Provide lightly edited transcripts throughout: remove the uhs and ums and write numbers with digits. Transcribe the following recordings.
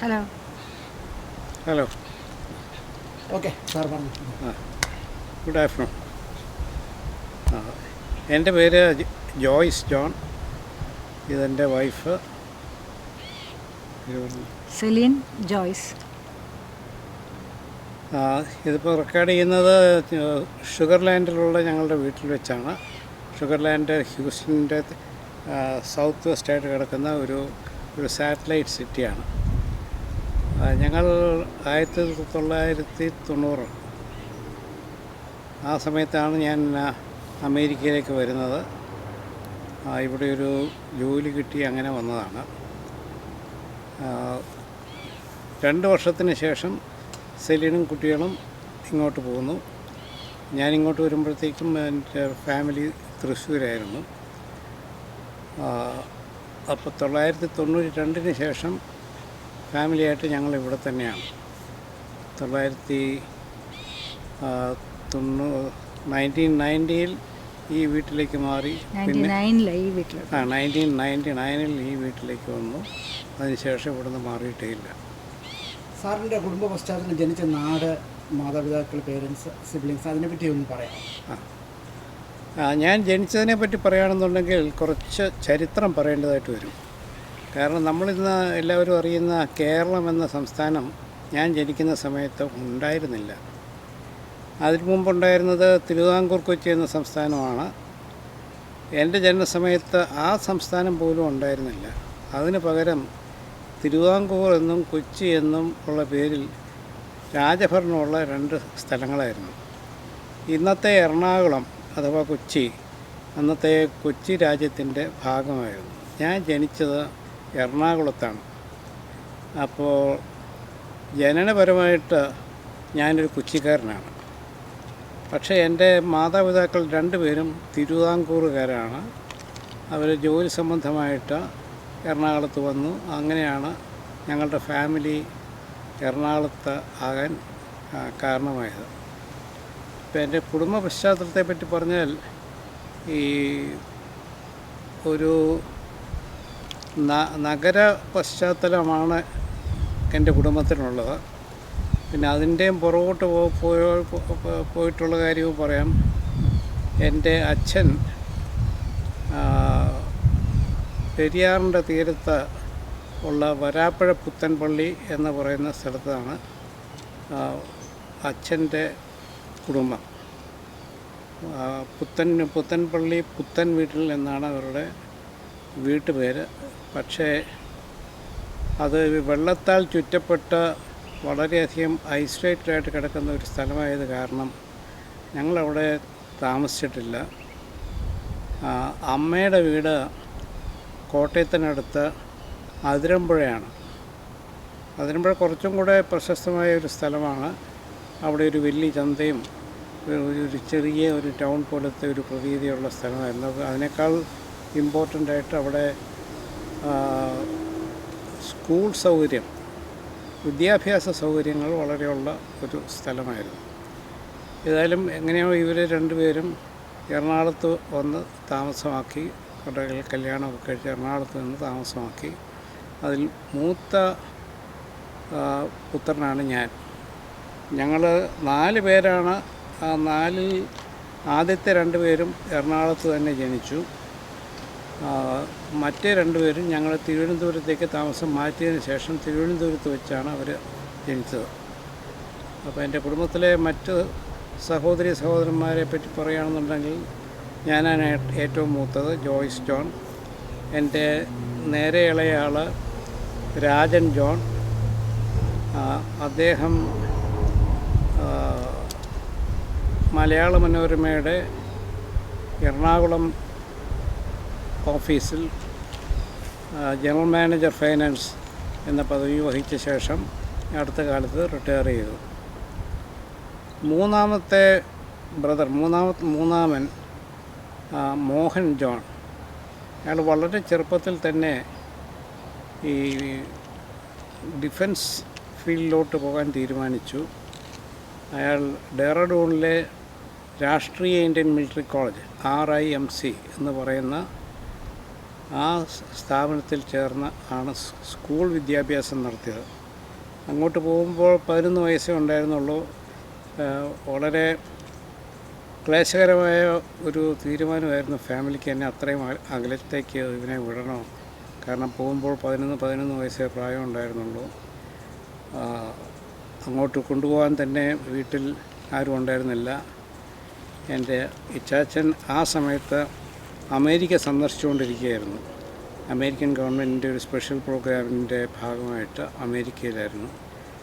Hello. Hello. Okay sir പറഞ്ഞു. Good afternoon. എൻ്റെ പേര് ജോയ്സ് ജോൺ. ഇതെൻ്റെ വൈഫ് സെലീൻ ജോയ്സ്. ഇതിപ്പോൾ റെക്കോർഡ് ചെയ്യുന്നത് ഷുഗർലാൻഡിലുള്ള ഞങ്ങളുടെ വീട്ടിൽ വെച്ചാണ്. ഷുഗർലാൻഡ് ഹ്യൂസ്റ്റണിൻ്റെ സൗത്ത് വെസ്റ്റായിട്ട് കിടക്കുന്ന ഒരു സാറ്റലൈറ്റ് സിറ്റിയാണ്. ഞങ്ങൾ 1990 ആ സമയത്താണ് ഞാൻ അമേരിക്കയിലേക്ക് വരുന്നത്. ഇവിടെ ഒരു ജോലി കിട്ടി അങ്ങനെ വന്നതാണ്. 2 വർഷത്തിന് ശേഷം സെലീനും കുട്ടികളും ഇങ്ങോട്ട് പോന്നു. ഞാനിങ്ങോട്ട് വരുമ്പോഴത്തേക്കും എൻ്റെ ഫാമിലി തൃശ്ശൂരായിരുന്നു. അപ്പോൾ 1992 ശേഷം ഫാമിലിയായിട്ട് ഞങ്ങൾ ഇവിടെ തന്നെയാണ്. 1990 ഈ വീട്ടിലേക്ക് മാറി. പിന്നെ 1999 ഈ വീട്ടിലേക്ക് വന്നു. അതിനുശേഷം ഇവിടുന്ന് മാറിയിട്ടേ ഇല്ല. സാറിൻ്റെ കുടുംബ പശ്ചാത്തലം, ജനിച്ച നാട്, മാതാപിതാക്കൾ, പേരൻസ്, സിബ്ലിങ്സ്, അതിനെപ്പറ്റി ഒന്ന് പറയാം. ഞാൻ ജനിച്ചതിനെ പറ്റി പറയുകയാണെന്നുണ്ടെങ്കിൽ കുറച്ച് ചരിത്രം പറയേണ്ടതായിട്ട് വരും. കാരണം നമ്മളിന്ന് എല്ലാവരും അറിയുന്ന കേരളം എന്ന സംസ്ഥാനം ഞാൻ ജനിക്കുന്ന സമയത്ത് ഉണ്ടായിരുന്നില്ല. അതിനു മുമ്പുണ്ടായിരുന്നത് തിരുവിതാംകൂർ കൊച്ചി എന്ന സംസ്ഥാനമാണ്. എൻ്റെ ജനനസമയത്ത് ആ സംസ്ഥാനം പോലും ഉണ്ടായിരുന്നില്ല. അതിന് പകരം തിരുവിതാംകൂർ എന്നും കൊച്ചി എന്നും ഉള്ള പേരിൽ രാജഭരണമുള്ള 2 സ്ഥലങ്ങളായിരുന്നു. ഇന്നത്തെ എറണാകുളം അഥവാ കൊച്ചി അന്നത്തെ കൊച്ചി രാജ്യത്തിൻ്റെ ഭാഗമായിരുന്നു. ഞാൻ ജനിച്ചത് എറണാകുളത്താണ്. അപ്പോൾ ജനനപരമായിട്ട് ഞാനൊരു കൊച്ചിക്കാരനാണ്. പക്ഷേ എൻ്റെ മാതാപിതാക്കൾ 2 പേരും തിരുവിതാംകൂറുകാരാണ്. അവർ ജോലി സംബന്ധമായിട്ട് എറണാകുളത്ത് വന്നു. അങ്ങനെയാണ് ഞങ്ങളുടെ ഫാമിലി എറണാകുളത്ത് ആകാൻ കാരണമായത്. ഇപ്പം എൻ്റെ കുടുംബ പശ്ചാത്തലത്തെ പറ്റി പറഞ്ഞാൽ ഈ ഒരു നഗര പശ്ചാത്തലമാണ് എൻ്റെ കുടുംബത്തിനുള്ളത്. പിന്നെ അതിൻ്റെയും പുറകോട്ട് പോയിട്ടുള്ള കാര്യവും പറയാം. എൻ്റെ അച്ഛൻ പെരിയാറിൻ്റെ തീരത്ത് ഉള്ള വരാപ്പുഴ പുത്തൻപള്ളി എന്ന് പറയുന്ന സ്ഥലത്താണ് അച്ഛൻ്റെ കുടുംബം. പുത്തൻപള്ളി പുത്തൻ വീട്ടിൽ എന്നാണ് അവരുടെ വീട്ടുപേര്. പക്ഷേ അത് വെള്ളത്താൽ ചുറ്റപ്പെട്ട വളരെയധികം ഐസൊലേറ്റഡായിട്ട് കിടക്കുന്ന ഒരു സ്ഥലമായത് കാരണം ഞങ്ങളവിടെ താമസിച്ചിട്ടില്ല. അമ്മയുടെ വീട് കോട്ടയത്തിനടുത്ത് അതിരമ്പുഴയാണ്. അതിരമ്പുഴ കുറച്ചും കൂടെ പ്രശസ്തമായ ഒരു സ്ഥലമാണ്. അവിടെ ഒരു വലിയ ചന്തയും ഒരു ചെറിയ ഒരു ടൗൺ പോലത്തെ ഒരു പ്രതീതിയുള്ള സ്ഥലമായിരുന്നു. അതിനേക്കാൾ ഇമ്പോർട്ടൻ്റായിട്ട് അവിടെ സ്കൂൾ സൗകര്യം, വിദ്യാഭ്യാസ സൗകര്യങ്ങൾ വളരെയുള്ള ഒരു സ്ഥലമായിരുന്നു. ഏതായാലും എങ്ങനെയോ ഇവർ 2 പേരും എറണാകുളത്ത് വന്ന് താമസമാക്കി. അവരുടെ കല്യാണമൊക്കെ കഴിച്ച് എറണാകുളത്ത് നിന്ന് താമസമാക്കി. അതിൽ മൂത്ത പുത്രനാണ് ഞാൻ. ഞങ്ങൾ 4 പേരാണ്. ആ 4-ൽ ആദ്യത്തെ 2 പേരും എറണാകുളത്ത് തന്നെ ജനിച്ചു. മറ്റേ 2 പേരും ഞങ്ങൾ തിരുവനന്തപുരത്തേക്ക് താമസം മാറ്റിയതിന് ശേഷം തിരുവനന്തപുരത്ത് വെച്ചാണ് അവർ ജനിച്ചത്. അപ്പോൾ എൻ്റെ കുടുംബത്തിലെ മറ്റ് സഹോദരി സഹോദരന്മാരെ പറ്റി പറയുകയാണെന്നുണ്ടെങ്കിൽ ഞാനാണ് ഏറ്റവും മൂത്തത്, ജോയ്സ് ജോൺ. എൻ്റെ നേരെ ഇളയ ആൾ രാജൻ ജോൺ. അദ്ദേഹം മലയാള മനോരമയുടെ എറണാകുളം ഓഫീസിൽ ജനറൽ മാനേജർ ഫൈനാൻസ് എന്ന പദവി വഹിച്ച ശേഷം അടുത്ത കാലത്ത് റിട്ടയർ ചെയ്തു. മൂന്നാമത്തെ ബ്രദർ, മൂന്നാമൻ മോഹൻ ജോൺ. അയാൾ വളരെ ചെറുപ്പത്തിൽ തന്നെ ഈ ഡിഫൻസ് ഫീൽഡിലോട്ട് പോകാൻ തീരുമാനിച്ചു. അയാൾ ഡെറാഡൂണിലെ രാഷ്ട്രീയ ഇന്ത്യൻ മിലിറ്ററി കോളേജ് RIMC എന്ന് പറയുന്ന ആ സ്ഥാപനത്തിൽ ചേർന്ന് ആണ് സ്കൂൾ വിദ്യാഭ്യാസം നടത്തിയത്. അങ്ങോട്ട് പോകുമ്പോൾ 11 വയസ്സേ ഉണ്ടായിരുന്നുള്ളൂ. വളരെ ക്ലേശകരമായ ഒരു തീരുമാനമായിരുന്നു ഫാമിലിക്ക് എന്നെ അത്രയും അകലത്തേക്ക് ഇവനെ വിടണോ. കാരണം പോകുമ്പോൾ 11 വയസ്സേ പ്രായം ഉണ്ടായിരുന്നുള്ളൂ. അങ്ങോട്ട് കൊണ്ടുപോകാൻ തന്നെ വീട്ടിൽ ആരും ഉണ്ടായിരുന്നില്ല. എൻ്റെ ഇച്ചാച്ചൻ ആ സമയത്ത് അമേരിക്ക സന്ദർശിച്ചുകൊണ്ടിരിക്കുകയായിരുന്നു. അമേരിക്കൻ ഗവൺമെൻറ്റിൻ്റെ ഒരു സ്പെഷ്യൽ പ്രോഗ്രാമിൻ്റെ ഭാഗമായിട്ട് അമേരിക്കയിലായിരുന്നു.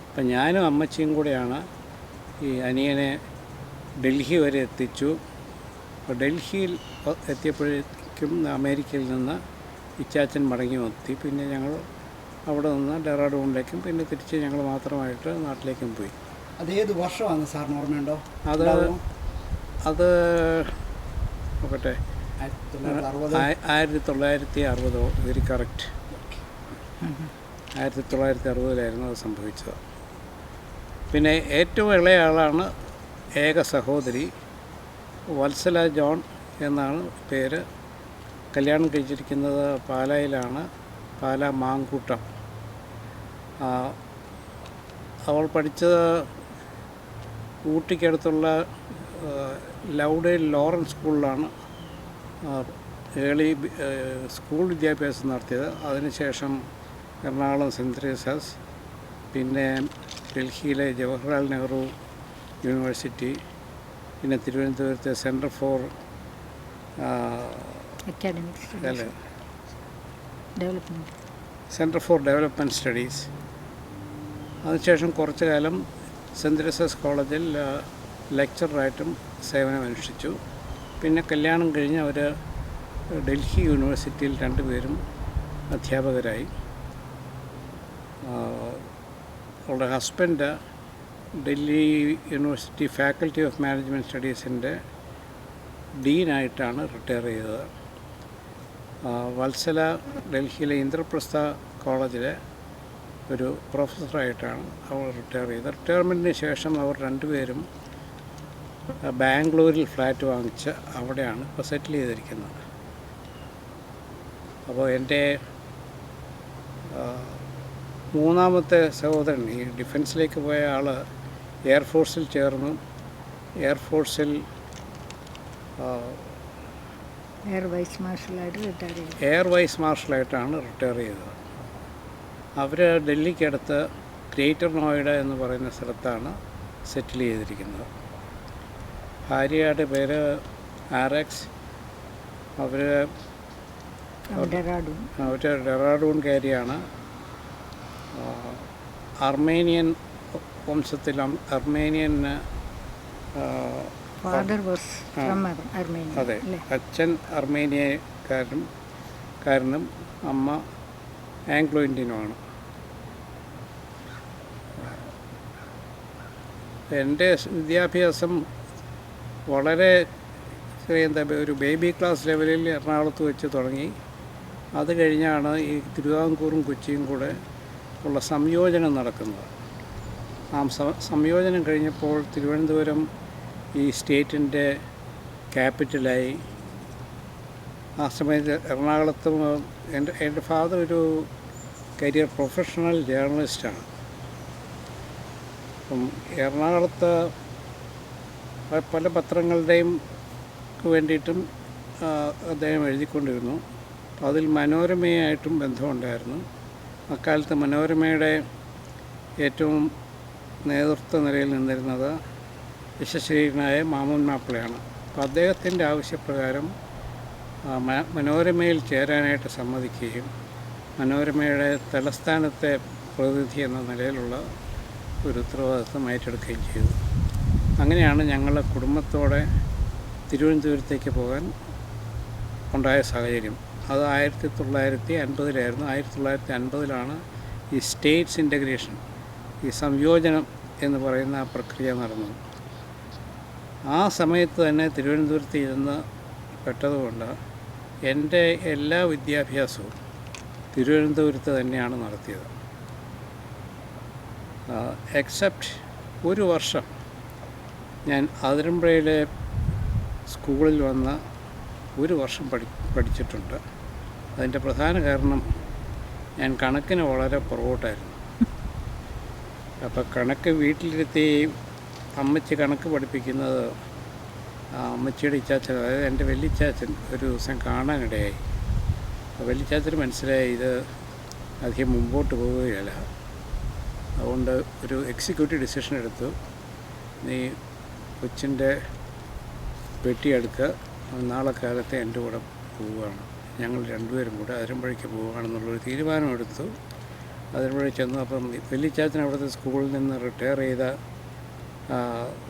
അപ്പം ഞാനും അമ്മച്ചിയും കൂടെയാണ് ഈ അനിയനെ ഡൽഹി വരെ എത്തിച്ചു. അപ്പോൾ ഡൽഹിയിൽ എത്തിയപ്പോഴേക്കും അമേരിക്കയിൽ നിന്ന് ഇച്ചാച്ചൻ മടങ്ങി എത്തി. പിന്നെ ഞങ്ങൾ അവിടെ നിന്ന് ഡെറാഡൂണിലേക്കും പിന്നെ തിരിച്ച് ഞങ്ങൾ മാത്രമായിട്ട് നാട്ടിലേക്കും പോയി. അതേത് വർഷമാണ് സാറിന് ഓർമ്മയുണ്ടോ? അത് നോക്കട്ടെ, 1960. വെരി കറക്റ്റ്, 1960 അത് സംഭവിച്ചത്. പിന്നെ ഏറ്റവും ഇളയ ആളാണ് ഏക സഹോദരി വത്സല ജോൺ എന്നാണ് പേര്. കല്യാണം കഴിച്ചിരിക്കുന്നത് പാലായിലാണ്, പാലാ മാങ്കൂട്ടം. അവൾ പഠിച്ചത് ഊട്ടിക്കടുത്തുള്ള ലൗഡേൽ ലോറൻസ് സ്കൂളിലാണ് സ്കൂൾ വിദ്യാഭ്യാസം നടത്തിയത്. അതിനുശേഷം എറണാകുളം സെൻറ്റ് തെരേസാസ്, പിന്നെ ഡൽഹിയിലെ ജവഹർലാൽ നെഹ്റു യൂണിവേഴ്സിറ്റി, പിന്നെ തിരുവനന്തപുരത്തെ സെൻറ്റർ ഫോർ ഡെവലപ്മെൻറ്റ് സ്റ്റഡീസ്. അതിനുശേഷം കുറച്ചു കാലം സെൻറ്റ് തെരേസാസ് കോളേജിൽ ലെക്ചറായിട്ടും സേവനമനുഷ്ഠിച്ചു. പിന്നെ കല്യാണം കഴിഞ്ഞ് അവർ ഡൽഹി യൂണിവേഴ്സിറ്റിയിൽ രണ്ടുപേരും അധ്യാപകരായി. അവളുടെ husband Delhi university faculty of management സ്റ്റഡീസിൻ്റെ ഡീനായിട്ടാണ് റിട്ടയർ ചെയ്തത്. വത്സല ഡൽഹിയിലെ ഇന്ദ്രപ്രസ്ഥ കോളേജിലെ ഒരു പ്രൊഫസറായിട്ടാണ് അവൾ റിട്ടയർ ചെയ്തത്. റിട്ടയർമെൻറ്റിന് ശേഷം അവർ രണ്ടുപേരും ബാംഗ്ലൂരിൽ ഫ്ലാറ്റ് വാങ്ങിച്ച് അവിടെയാണ് ഇപ്പോൾ സെറ്റിൽ ചെയ്തിരിക്കുന്നത്. അപ്പോൾ എൻ്റെ മൂന്നാമത്തെ സഹോദരൻ ഈ ഡിഫൻസിലേക്ക് പോയ ആൾ എയർഫോഴ്സിൽ ചേർന്നു. എയർഫോഴ്സിൽ എയർ വൈസ് മാർഷലായിട്ടാണ് റിട്ടയർ ചെയ്തത്. അവർ ഡൽഹിക്കടുത്ത് ഗ്രേറ്റർ നോയിഡ എന്ന് പറയുന്ന സ്ഥലത്താണ് സെറ്റിൽ ചെയ്തിരിക്കുന്നത്. ഭാര്യയുടെ പേര് ആർഎക്സ്. അവർ ഡെറാഡൂൺകാരിയാണ്. അർമേനിയൻ വംശത്തിൽ അർമേനിയൻ അതെ, അച്ഛൻ അർമേനിയക്കാരനും അമ്മ ആംഗ്ലോ ഇന്ത്യനുമാണ്. എൻ്റെ വിദ്യാഭ്യാസം വളരെ ഒരു ബേബി ക്ലാസ് ലെവലിൽ എറണാകുളത്ത് വെച്ച് തുടങ്ങി. അത് കഴിഞ്ഞാണ് ഈ തിരുവിതാംകൂറും കൊച്ചിയും കൂടെ ഉള്ള സംയോജനം നടക്കുന്നത്. ആ സംയോജനം കഴിഞ്ഞപ്പോൾ തിരുവനന്തപുരം ഈ സ്റ്റേറ്റിൻ്റെ ക്യാപിറ്റലായി. ആ സമയത്ത് എറണാകുളത്ത് എൻ്റെ ഫാദർ ഒരു കരിയർ പ്രൊഫഷണൽ ജേർണലിസ്റ്റാണ്. അപ്പം എറണാകുളത്ത് പല പത്രങ്ങളുടെയും വേണ്ടിയിട്ടും അദ്ദേഹം എഴുതിക്കൊണ്ടിരുന്നു. അതിൽ മനോരമയായിട്ടും ബന്ധമുണ്ടായിരുന്നു. അക്കാലത്ത് മനോരമയുടെ ഏറ്റവും നേതൃത്വ നിലയിൽ നിന്നിരുന്നത് യശസ്വീനായ മാമൻ മാപ്പിളയാണ്. അപ്പോൾ അദ്ദേഹത്തിൻ്റെ ആവശ്യപ്രകാരം മനോരമയിൽ ചേരാനായിട്ട് സമ്മതിക്കുകയും മനോരമയുടെ തലസ്ഥാനത്തെ പ്രതിനിധി എന്ന നിലയിലുള്ള ഒരു ഉത്തരവാദിത്വം ഏറ്റെടുക്കുകയും ചെയ്തു. അങ്ങനെയാണ് ഞങ്ങളുടെ കുടുംബത്തോടെ തിരുവനന്തപുരത്തേക്ക് പോകാൻ ഉണ്ടായ സാഹചര്യം. അത് 1950 1950 ഈ സ്റ്റേറ്റ്സ് ഇൻ്റഗ്രേഷൻ, ഈ സംയോജനം എന്ന് പറയുന്ന ആ പ്രക്രിയ നടന്നത്. ആ സമയത്ത് തന്നെ തിരുവനന്തപുരത്ത് ഇരുന്ന് പെട്ടതുകൊണ്ട് എൻ്റെ എല്ലാ വിദ്യാഭ്യാസവും തിരുവനന്തപുരത്ത് തന്നെയാണ് നടത്തിയത്. എക്സെപ്റ്റ് ഒരു വർഷം ഞാൻ അതിരമ്പുഴയിലെ സ്കൂളിൽ വന്ന് ഒരു വർഷം പഠിച്ചിട്ടുണ്ട്. അതിൻ്റെ പ്രധാന കാരണം ഞാൻ കണക്കിന് വളരെ പുറകോട്ടായിരുന്നു. അപ്പോൾ കണക്ക് വീട്ടിലിരുത്തി അമ്മച്ചി കണക്ക് പഠിപ്പിക്കുന്നത് അമ്മച്ചിയുടെ ഇച്ചാച്ചൻ, അതായത് എൻ്റെ വലിയച്ചാച്ചൻ ഒരു ദിവസം കാണാനിടയായി. വലിയച്ചാച്ചന് മനസ്സിലായി ഇത് അധികം മുമ്പോട്ട് പോവുകയില്ല. അതുകൊണ്ട് ഒരു എക്സിക്യൂട്ടീവ് ഡിസിഷൻ എടുത്തു, നീ കൊച്ചിൻ്റെ പെട്ടിയെടുക്കുക, നാളെ കാലത്ത് എൻ്റെ കൂടെ പോവുകയാണ്, ഞങ്ങൾ രണ്ടുപേരും കൂടെ അതിരമ്പുഴയ്ക്ക് പോവുകയാണെന്നുള്ളൊരു തീരുമാനമെടുത്തു. അതിരമ്പുഴ ചെന്നു. അപ്പം വലിയച്ചാച്ചൻ അവിടുത്തെ സ്കൂളിൽ നിന്ന് റിട്ടയർ ചെയ്ത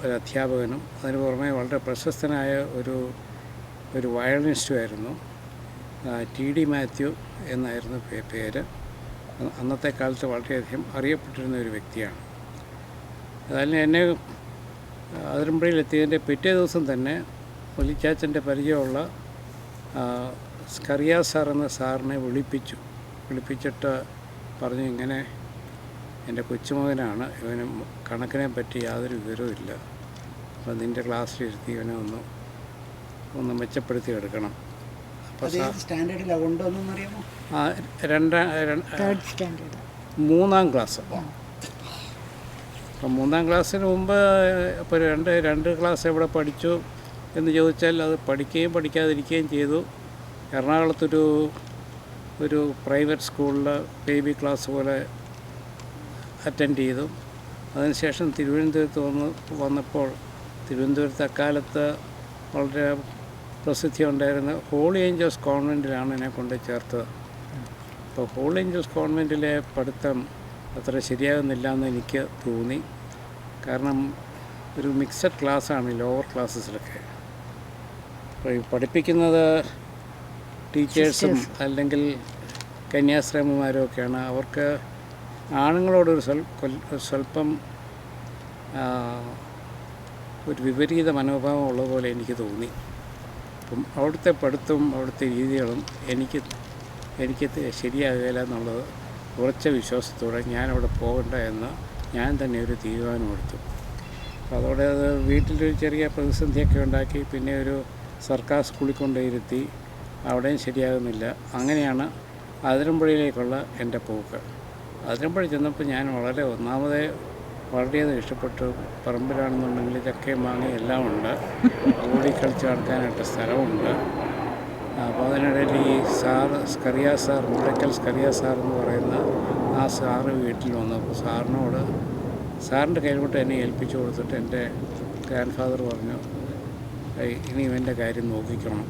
ഒരു അധ്യാപകനും അതിന് പുറമെ വളരെ പ്രശസ്തനായ ഒരു വയലിനിസ്റ്റുമായിരുന്നു. ടി.ഡി. മാത്യു എന്നായിരുന്നു പേര്. അന്നത്തെ കാലത്ത് വളരെയധികം അറിയപ്പെട്ടിരുന്ന ഒരു വ്യക്തിയാണ്. അതിന് എന്നെ അതിരമ്പുഴയിലെത്തിയതിൻ്റെ പിറ്റേ ദിവസം തന്നെ വലിയച്ചാച്ചൻ്റെ പരിചയമുള്ള സ്കറിയ സാർ എന്ന സാറിനെ വിളിപ്പിച്ചിട്ട് പറഞ്ഞു, ഇങ്ങനെ എൻ്റെ കൊച്ചുമകനാണ്, ഇവന് കണക്കിനെ പറ്റി യാതൊരു വിവരവും ഇല്ല, അപ്പം നിൻ്റെ ക്ലാസ്സിലിരുത്തി ഇവനെ ഒന്ന് മെച്ചപ്പെടുത്തി എടുക്കണം. അപ്പോൾ സ്റ്റാൻഡേർഡിലാണ് കൊണ്ടുവന്നറിയാമോ? മൂന്നാം ക്ലാസ്. അപ്പം മൂന്നാം ക്ലാസ്സിന് മുമ്പ് ഇപ്പോൾ രണ്ട് ക്ലാസ് എവിടെ പഠിച്ചു എന്ന് ചോദിച്ചാൽ അത് പഠിക്കുകയും പഠിക്കാതിരിക്കുകയും ചെയ്തു. എറണാകുളത്തൊരു പ്രൈവറ്റ് സ്കൂളിൽ ബേബി ക്ലാസ് പോലെ അറ്റൻഡ് ചെയ്തു. അതിനുശേഷം തിരുവനന്തപുരത്ത് വന്നപ്പോൾ തിരുവനന്തപുരത്ത് അക്കാലത്ത് വളരെ പ്രസിദ്ധി ഉണ്ടായിരുന്ന ഹോളി ഏഞ്ചൽസ് കോൺവെൻറ്റിലാണ് എന്നെ കൊണ്ട് ചേർത്തത്. അപ്പോൾ ഹോളി ഏഞ്ചൽസ് കോൺവെൻറ്റിലെ പഠിത്തം അത്ര ശരിയാകുന്നില്ല എന്ന് എനിക്ക് തോന്നി. കാരണം ഒരു മിക്സഡ് ക്ലാസ്സാണ് ലോവർ ക്ലാസ്സസിലൊക്കെ. അപ്പോൾ ഈ പഠിപ്പിക്കുന്നത് ടീച്ചേഴ്സും അല്ലെങ്കിൽ കന്യാസ്ത്രീമാരും ഒക്കെയാണ്. അവർക്ക് ആണുങ്ങളോടൊരു സ്വല്പം ഒരു വിപരീത മനോഭാവം ഉള്ളതുപോലെ എനിക്ക് തോന്നി. അപ്പം അവിടുത്തെ പഠിത്തവും അവിടുത്തെ രീതികളും എനിക്ക് ശരിയാകില്ല എന്നുള്ളത് ഉറച്ച വിശ്വാസത്തോടെ ഞാനവിടെ പോകണ്ട എന്ന് ഞാൻ തന്നെ ഒരു തീരുമാനമെടുത്തു. അപ്പോൾ അതോടെ അത് വീട്ടിലൊരു ചെറിയ പ്രതിസന്ധിയൊക്കെ ഉണ്ടാക്കി. പിന്നെ ഒരു സർക്കാർ സ്കൂളിൽ കൊണ്ടിരുത്തി, അവിടെയും ശരിയാകുന്നില്ല. അങ്ങനെയാണ് അതിരമ്പുഴയിലേക്കുള്ള എൻ്റെ പോക്ക്. അതിരമ്പുഴ ചെന്നപ്പോൾ ഞാൻ വളരെയധികം ഇഷ്ടപ്പെട്ടു. പറമ്പിലാണെന്നുണ്ടെങ്കിൽ ചക്കയും മാങ്ങയും എല്ലാം ഉണ്ട്, ഓടിക്കളിച്ച് നടക്കാനായിട്ട് സ്ഥലമുണ്ട്. അപ്പോൾ അതിനിടയിൽ ഈ സ്കറിയ സാർ, മുണ്ടക്കൽ സ്കറിയ സാർ എന്ന് പറയുന്ന ആ സാറ് വീട്ടിൽ വന്നപ്പോൾ സാറിൻ്റെ കയ്യിലോട്ട് എന്നെ ഏൽപ്പിച്ചു കൊടുത്തിട്ട് എൻ്റെ ഗ്രാൻഡ് ഫാദർ പറഞ്ഞു, ഇനി ഇവൻ്റെ കാര്യം നോക്കിക്കണം.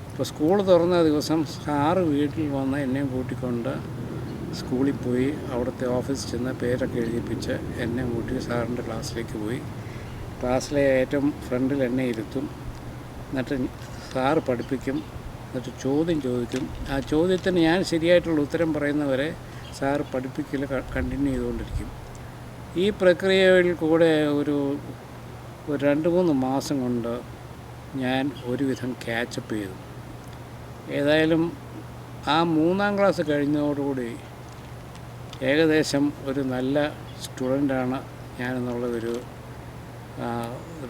ഇപ്പോൾ സ്കൂൾ തുറന്ന ദിവസം സാറ് വീട്ടിൽ വന്ന് എന്നെയും കൂട്ടിക്കൊണ്ട് സ്കൂളിൽ പോയി അവിടുത്തെ ഓഫീസിൽ ചെന്ന് പേരൊക്കെ എഴുതിപ്പിച്ച് എന്നെ കൂട്ടി സാറിൻ്റെ ക്ലാസ്സിലേക്ക് പോയി. ക്ലാസ്സിലെ ഏറ്റവും ഫ്രണ്ടിൽ എന്നെ ഇരുത്തും. എന്നിട്ട് സാറ് പഠിപ്പിക്കും. എന്നിട്ട് ചോദ്യം ചോദിക്കും. ആ ചോദ്യത്തിന് ഞാൻ ശരിയായിട്ടുള്ള ഉത്തരം പറയുന്നവരെ സാറ് പഠിപ്പിക്കൽ കണ്ടിന്യൂ ചെയ്തുകൊണ്ടിരിക്കും. ഈ പ്രക്രിയയിൽ കൂടെ ഒരു 2-3 മാസം കൊണ്ട് ഞാൻ ഒരുവിധം ക്യാച്ചപ്പ് ചെയ്തു. ഏതായാലും ആ 3-ാം ക്ലാസ് കഴിഞ്ഞതോടുകൂടി ഏകദേശം ഒരു നല്ല സ്റ്റുഡൻ്റാണ് ഞാനെന്നുള്ള ഒരു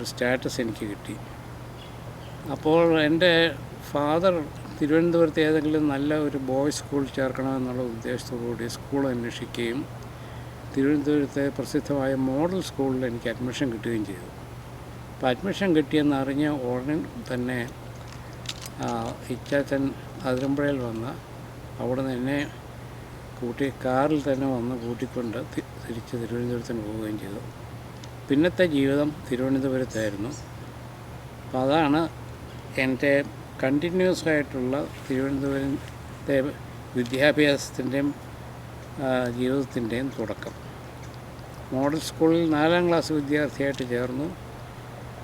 സ്റ്റാറ്റസ് എനിക്ക് കിട്ടി. അപ്പോൾ എൻ്റെ ഫാദർ തിരുവനന്തപുരത്ത് ഏതെങ്കിലും നല്ല ഒരു ബോയ്സ് സ്കൂൾ ചേർക്കണമെന്നുള്ള ഉദ്ദേശത്തോടുകൂടി സ്കൂൾ അന്വേഷിക്കുകയും തിരുവനന്തപുരത്തെ പ്രസിദ്ധമായ മോഡൽ സ്കൂളിൽ എനിക്ക് അഡ്മിഷൻ കിട്ടുകയും ചെയ്തു. അപ്പോൾ അഡ്മിഷൻ കിട്ടിയെന്നറിഞ്ഞ ഉടനെ തന്നെ ഇച്ചാച്ചൻ അതിരമ്പുഴയിൽ വന്ന് അവിടെ നിന്ന് എന്നെ കാറിൽ തന്നെ വന്ന് കൂട്ടിക്കൊണ്ട് തിരിച്ച് തിരുവനന്തപുരത്തിന് പോവുകയും ചെയ്തു. പിന്നത്തെ ജീവിതം തിരുവനന്തപുരത്തായിരുന്നു. അപ്പോൾ അതാണ് എൻ്റെ കണ്ടിന്യൂസ് ആയിട്ടുള്ള തിരുവനന്തപുരത്തെ വിദ്യാഭ്യാസത്തിൻ്റെയും ജീവിതത്തിൻ്റെയും തുടക്കം. മോഡൽ സ്കൂളിൽ 4-ാം ക്ലാസ് വിദ്യാർത്ഥിയായിട്ട് ചേർന്നു.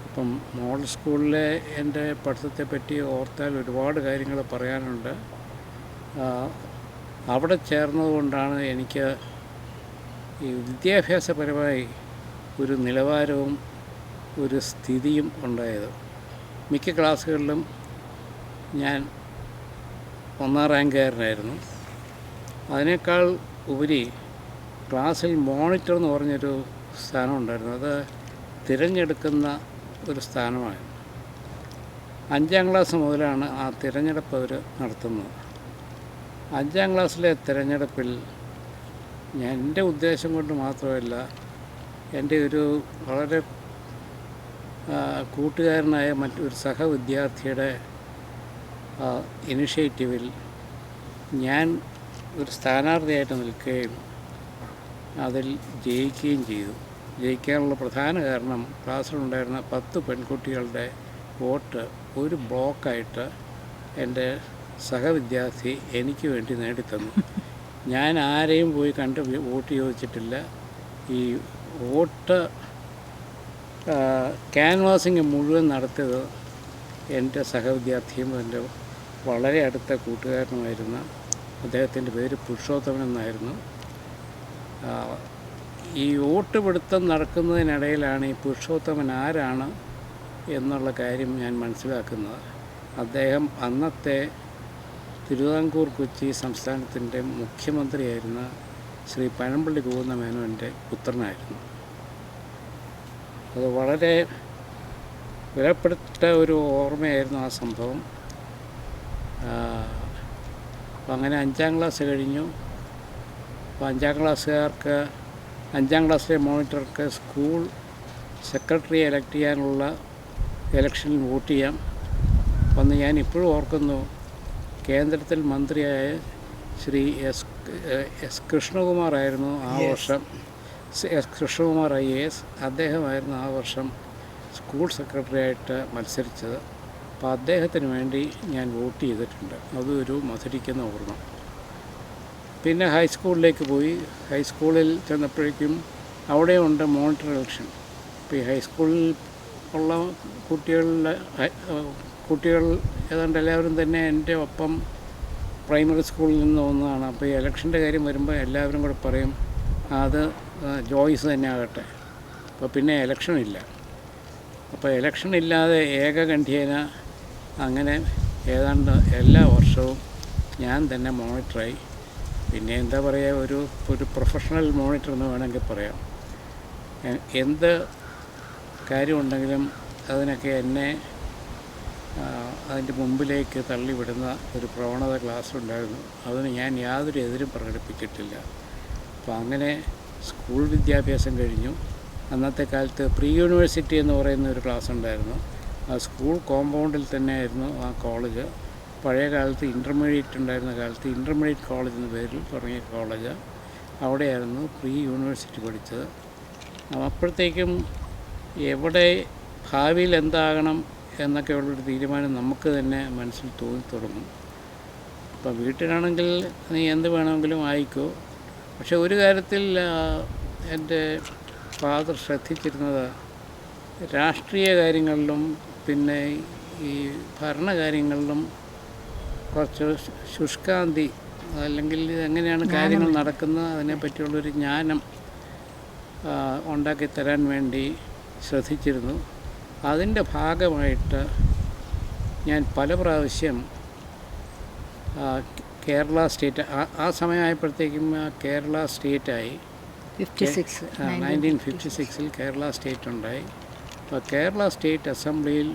അപ്പം മോഡൽ സ്കൂളിലെ എൻ്റെ പഠിത്തത്തെപ്പറ്റി ഓർത്താൽ ഒരുപാട് കാര്യങ്ങൾ പറയാനുണ്ട്. അവിടെ ചേർന്നതുകൊണ്ടാണ് എനിക്ക് ഈ വിദ്യാഭ്യാസപരമായി ഒരു നിലവാരവും ഒരു സ്ഥിതിയും ഉണ്ടായത്. മിക്ക ക്ലാസ്സുകളിലും ഞാൻ 1-ാം റാങ്കുകാരനായിരുന്നു. അതിനേക്കാൾ ഉപരി ക്ലാസ്സിൽ മോണിറ്റർ എന്ന് പറഞ്ഞൊരു സ്ഥാനം ഉണ്ടായിരുന്നു. അത് തിരഞ്ഞെടുക്കുന്ന ഒരു സ്ഥാനമായിരുന്നു. 5-ാം ക്ലാസ് മുതലാണ് ആ തിരഞ്ഞെടുപ്പ് അവർ നടത്തുന്നത്. 5-ാം ക്ലാസ്സിലെ തിരഞ്ഞെടുപ്പിൽ എൻ്റെ ഉദ്ദേശം കൊണ്ട് മാത്രമല്ല, എൻ്റെ ഒരു വളരെ കൂട്ടുകാരനായ മറ്റൊരു സഹവിദ്യാർത്ഥിയുടെ ഇനിഷ്യേറ്റീവിൽ ഞാൻ ഒരു സ്ഥാനാർത്ഥിയായിട്ട് നിൽക്കുകയും അതിൽ ജയിക്കുകയും ചെയ്തു. ജയിക്കാനുള്ള പ്രധാന കാരണം ക്ലാസ്സിലുണ്ടായിരുന്ന 10 പെൺകുട്ടികളുടെ വോട്ട് ഒരു ബ്ലോക്കായിട്ട് എൻ്റെ സഹവിദ്യാർത്ഥി എനിക്ക് വേണ്ടി നേടിത്തന്നു. ഞാൻ ആരെയും പോയി കണ്ട് വോട്ട് ചോദിച്ചിട്ടില്ല. ഈ വോട്ട് ക്യാൻവാസിങ് മുഴുവൻ നടത്തിയത് എൻ്റെ സഹവിദ്യാർത്ഥിയും എൻ്റെ വളരെ അടുത്ത കൂട്ടുകാരനുമായിരുന്ന, അദ്ദേഹത്തിൻ്റെ പേര് പുരുഷോത്തമൻ എന്നായിരുന്നു. ഈ വോട്ട് പിടുത്തം നടക്കുന്നതിനിടയിലാണ് ഈ പുരുഷോത്തമൻ ആരാണ് എന്നുള്ള കാര്യം ഞാൻ മനസ്സിലാക്കുന്നത്. അദ്ദേഹം അന്നത്തെ തിരുവിതാംകൂർ കൊച്ചി സംസ്ഥാനത്തിൻ്റെ മുഖ്യമന്ത്രിയായിരുന്ന ശ്രീ പനമ്പള്ളി മേനോൻ്റെ പുത്രനായിരുന്നു. അത് വളരെ വിലപ്പെട്ട ഒരു ഓർമ്മയായിരുന്നു ആ സംഭവം. അപ്പം അങ്ങനെ 5ാം ക്ലാസ് കഴിഞ്ഞു. അപ്പോൾ 5ാം ക്ലാസ്സുകാർക്ക് 5ാം ക്ലാസ്സിലെ മോണിറ്റർക്ക് സ്കൂൾ സെക്രട്ടറിയെ എലക്ട് ചെയ്യാനുള്ള ഇലക്ഷനിൽ വോട്ട് ചെയ്യാം. അന്ന് ഞാൻ ഇപ്പോഴും ഓർക്കുന്നു, കേന്ദ്രത്തിൽ മന്ത്രിയായ ശ്രീ എസ് കൃഷ്ണകുമാറായിരുന്നു ആ വർഷം, എസ് കൃഷ്ണകുമാർ IAS, അദ്ദേഹമായിരുന്നു ആ വർഷം സ്കൂൾ സെക്രട്ടറിയായിട്ട് മത്സരിച്ചത്. അപ്പോൾ അദ്ദേഹത്തിന് വേണ്ടി ഞാൻ വോട്ട് ചെയ്തിട്ടുണ്ട്. അതൊരു മധുരിക്കുന്ന ഓർമ്മ. പിന്നെ ഹൈസ്കൂളിലേക്ക് പോയി. ഹൈസ്കൂളിൽ ചെന്നപ്പോഴേക്കും അവിടെയുണ്ട് മോണിറ്റർ ഇലക്ഷൻ. അപ്പോൾ ഈ ഹൈസ്കൂളിൽ ഉള്ള കുട്ടികൾ ഏതാണ്ട് എല്ലാവരും തന്നെ എൻ്റെ ഒപ്പം പ്രൈമറി സ്കൂളിൽ നിന്ന് ഒന്നാണ്. അപ്പോൾ ഈ ഇലക്ഷൻ്റെ കാര്യം വരുമ്പോൾ എല്ലാവരും കൂടെ പറയും അത് ജോയ്സ് തന്നെ ആകട്ടെ. അപ്പോൾ പിന്നെ ഇലക്ഷനില്ല. അപ്പോൾ ഇലക്ഷൻ ഇല്ലാതെ ഏകകണ്ഠ്യേന അങ്ങനെ ഏതാണ്ട് എല്ലാ വർഷവും ഞാൻ തന്നെ മോണിറ്ററായി. പിന്നെ എന്താ പറയുക, ഒരു പ്രൊഫഷണൽ മോണിറ്റർ എന്ന് വേണമെങ്കിൽ പറയാം. എന്ത് കാര്യമുണ്ടെങ്കിലും അതിനൊക്കെ എന്നെ അതിൻ്റെ മുമ്പിലേക്ക് തള്ളിവിടുന്ന ഒരു പ്രവണത ക്ലാസ്സിലുണ്ടായിരുന്നു. അതിന് ഞാൻ യാതൊരു എതിരും പ്രകടിപ്പിച്ചിട്ടില്ല. അപ്പോൾ അങ്ങനെ സ്കൂൾ വിദ്യാഭ്യാസം കഴിഞ്ഞു. അന്നത്തെ കാലത്ത് പ്രീ യൂണിവേഴ്സിറ്റി എന്ന് പറയുന്ന ഒരു ക്ലാസ് ഉണ്ടായിരുന്നു. ആ സ്കൂൾ കോമ്പൗണ്ടിൽ തന്നെയായിരുന്നു ആ കോളേജ്. പഴയ കാലത്ത് ഇൻ്റർമീഡിയറ്റ് ഉണ്ടായിരുന്ന കാലത്ത് ഇൻ്റർമീഡിയറ്റ് കോളേജ് എന്ന പേരിൽ തുടങ്ങിയ കോളേജ്. അവിടെയായിരുന്നു പ്രീ യൂണിവേഴ്സിറ്റി പഠിച്ചത്. അപ്പോഴത്തേക്കും എവിടെ ഭാവിയിൽ എന്താകണം എന്നൊക്കെയുള്ളൊരു തീരുമാനം നമുക്ക് തന്നെ മനസ്സിൽ തോന്നി തുടങ്ങും. ഇപ്പം വീട്ടിലാണെങ്കിൽ നീ എന്ത് വേണമെങ്കിലും ആയിക്കോ. പക്ഷെ ഒരു കാര്യത്തിൽ എൻ്റെ ഫാദർ ശ്രദ്ധിച്ചിരുന്നത് രാഷ്ട്രീയ കാര്യങ്ങളിലും പിന്നെ ഈ ഭരണകാര്യങ്ങളിലും കുറച്ച് ശുഷ്കാന്തി, അല്ലെങ്കിൽ എങ്ങനെയാണ് കാര്യങ്ങൾ നടക്കുന്നത് അതിനെപ്പറ്റിയുള്ളൊരു ജ്ഞാനം ഉണ്ടാക്കി തരാൻ വേണ്ടി ശ്രദ്ധിച്ചിരുന്നു. അതിൻ്റെ ഭാഗമായിട്ട് ഞാൻ പല പ്രാവശ്യം കേരള സ്റ്റേറ്റ് ആ സമയമായപ്പോഴത്തേക്കും കേരള സ്റ്റേറ്റായി. 1956 കേരള സ്റ്റേറ്റ് ഉണ്ടായി. അപ്പോൾ കേരള സ്റ്റേറ്റ് അസംബ്ലിയിൽ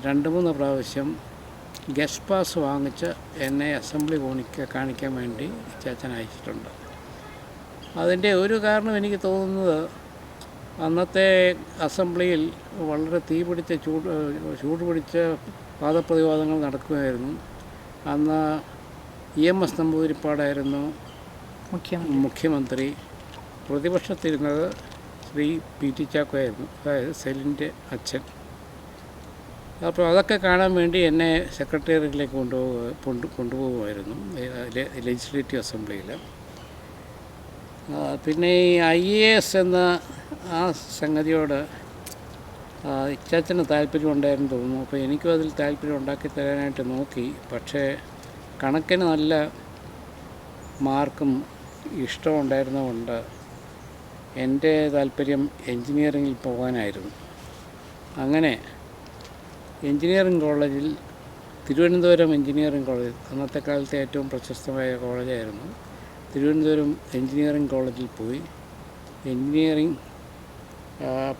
2-3 പ്രാവശ്യം ഗസ്റ്റ് പാസ് വാങ്ങിച്ച് എന്നെ അസംബ്ലി കാണിക്കാൻ വേണ്ടി ചാച്ചൻ അയച്ചിട്ടുണ്ട്. അതിൻ്റെ ഒരു കാരണം എനിക്ക് തോന്നുന്നത്, അന്നത്തെ അസംബ്ലിയിൽ വളരെ ചൂട് പിടിച്ച വാദപ്രതിവാദങ്ങൾ നടക്കുകയായിരുന്നു. അന്ന് EMS നമ്പൂതിരിപ്പാടായിരുന്നു മുഖ്യമന്ത്രി. പ്രതിപക്ഷത്തിരുന്നത് ശ്രീ PT ചാക്കോയായിരുന്നു, അതായത് സെലിൻ്റെ അച്ഛൻ. അപ്പോൾ അതൊക്കെ കാണാൻ വേണ്ടി എന്നെ സെക്രട്ടേറിയറ്റിലേക്ക് കൊണ്ടുപോകുമായിരുന്നു ലെജിസ്ലേറ്റീവ് അസംബ്ലിയിൽ. പിന്നെ ഈ IAS എന്ന ആ സംഗതിയോട് ഇച്ചാച്ചന് താല്പര്യമുണ്ടായിരുന്നു തോന്നുന്നു. അപ്പോൾ എനിക്കും അതിൽ താല്പര്യം ഉണ്ടാക്കി തരാനായിട്ട് നോക്കി. പക്ഷേ കണക്കിന് നല്ല മാർക്കും ഇഷ്ടമുണ്ടായിരുന്നതുകൊണ്ട് എൻ്റെ താല്പര്യം എൻജിനീയറിങ്ങിൽ പോകാനായിരുന്നു. അങ്ങനെ എൻജിനീയറിംഗ് കോളേജിൽ, തിരുവനന്തപുരം എൻജിനീയറിംഗ് കോളേജ്, അന്നത്തെ കാലത്തെ ഏറ്റവും പ്രശസ്തമായ കോളേജായിരുന്നു. തിരുവനന്തപുരം എൻജിനീയറിംഗ് കോളേജിൽ പോയി എൻജിനീയറിംഗ്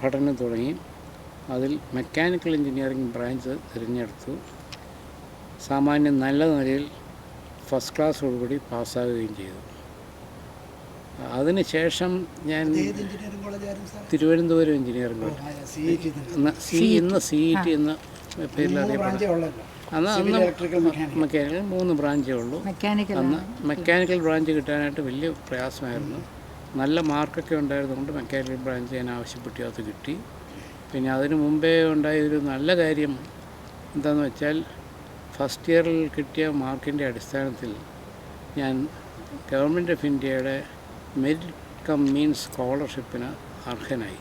പഠനം തുടങ്ങി. അതിൽ മെക്കാനിക്കൽ എൻജിനീയറിംഗ് ബ്രാഞ്ച് തിരഞ്ഞെടുത്തു. സാമാന്യം നല്ല നിലയിൽ ഫസ്റ്റ് ക്ലാസ്സോടുകൂടി പാസ്സാകുകയും ചെയ്തു. അതിന് ശേഷം ഞാൻ ഏത് എഞ്ചിനീയറിംഗ് കോളേജായിരുന്നു സാർ? തിരുവനന്തപുരം എഞ്ചിനീയറിംഗ് കോളേജ് ഇന്ന് CET എന്ന പേരിൽ അറിയപ്പെടുന്നത്. ബ്രാഞ്ചേ ഉള്ളല്ലോ. അന്ന് ഇലക്ട്രിക്കൽ മെക്കാനിക്കൽ. മെക്കാനിക്കൽ 3 ബ്രാഞ്ചേ ഉള്ളൂ. മെക്കാനിക്കൽ അന്ന് മെക്കാനിക്കൽ ബ്രാഞ്ച് കിട്ടാനായിട്ട് വലിയ പ്രയാസമായിരുന്നു. നല്ല മാർക്കൊക്കെ ഉണ്ടായിരുന്നുകൊണ്ട് മെക്കാനിക്കൽ ബ്രാഞ്ച് ഞാൻ ആവശ്യപ്പെട്ടു, അത് കിട്ടി. പിന്നെ അതിനു മുമ്പേ ഉണ്ടായ ഒരു നല്ല കാര്യം എന്താണെന്ന് വെച്ചാൽ ഫസ്റ്റ് ഇയറിൽ കിട്ടിയ മാർക്കിൻ്റെ അടിസ്ഥാനത്തിൽ ഞാൻ ഗവൺമെൻറ് ഓഫ് ഇന്ത്യയുടെ മെരിറ്റ് കം മീൻസ് സ്കോളർഷിപ്പിന് അർഹനായി.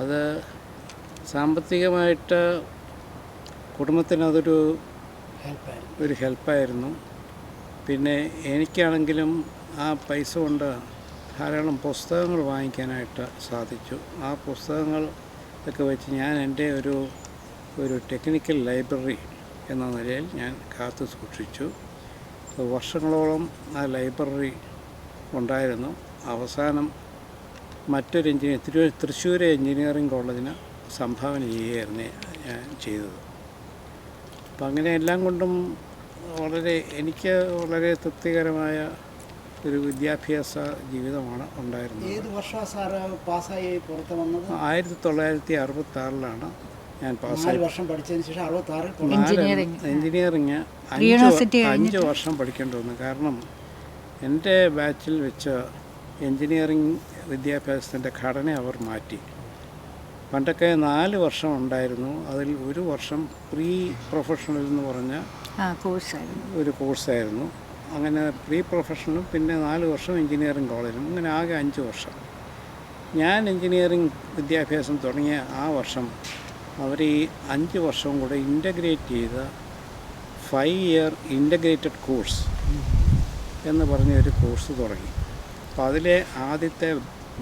അത് സാമ്പത്തികമായിട്ട് കുടുംബത്തിനതൊരു ഹെൽപ്പായിരുന്നു. പിന്നെ എനിക്കാണെങ്കിലും ആ പൈസ കൊണ്ട് ധാരാളം പുസ്തകങ്ങൾ വാങ്ങിക്കാനായിട്ട് സാധിച്ചു. ആ പുസ്തകങ്ങൾ ഒക്കെ വെച്ച് ഞാൻ എൻ്റെ ഒരു ടെക്നിക്കൽ ലൈബ്രറി എന്ന നിലയിൽ ഞാൻ കാത്തു സൂക്ഷിച്ചു. വർഷങ്ങളോളം ആ ലൈബ്രറി ഉണ്ടായിരുന്നു. അവസാനം മറ്റൊരു തൃശ്ശൂർ എഞ്ചിനീയറിംഗ് കോളേജിന് സംഭാവന ചെയ്യുകയായിരുന്നു ഞാൻ ചെയ്തത്. അപ്പം അങ്ങനെ എല്ലാം കൊണ്ടും എനിക്ക് വളരെ തൃപ്തികരമായ ഒരു വിദ്യാഭ്യാസ ജീവിതമാണ് ഉണ്ടായിരുന്നത്. ഏത് വർഷമാണ് സാറ് പാസ്സായി പുറത്ത് വന്നത്? 1966 ഞാൻ പാസ്സായി. 4 വർഷം പഠിച്ചതിന് ശേഷം 66 എഞ്ചിനീയറിങ് 5 വർഷം പഠിക്കേണ്ടി വന്നു. കാരണം എൻ്റെ ബാച്ചിൽ വെച്ച് എഞ്ചിനീയറിംഗ് വിദ്യാഭ്യാസത്തിൻ്റെ ഘടന അവർ മാറ്റി. പണ്ടൊക്കെ 4 വർഷം ഉണ്ടായിരുന്നു. അതിൽ 1 വർഷം പ്രീ പ്രൊഫഷണൽ എന്ന് പറഞ്ഞ ഒരു കോഴ്സായിരുന്നു. അങ്ങനെ പ്രീ പ്രൊഫഷണലും പിന്നെ 4 വർഷം എഞ്ചിനീയറിംഗ് കോളേജിലും, അങ്ങനെ ആകെ 5 വർഷം. ഞാൻ എഞ്ചിനീയറിംഗ് വിദ്യാഭ്യാസം തുടങ്ങിയ ആ വർഷം അവർ ഈ 5 വർഷവും കൂടെ ഇൻ്റഗ്രേറ്റ് ചെയ്ത 5 ഇയർ ഇൻ്റഗ്രേറ്റഡ് കോഴ്സ് എന്ന് പറഞ്ഞ ഒരു കോഴ്സ് തുടങ്ങി. അപ്പോൾ അതിലെ ആദ്യത്തെ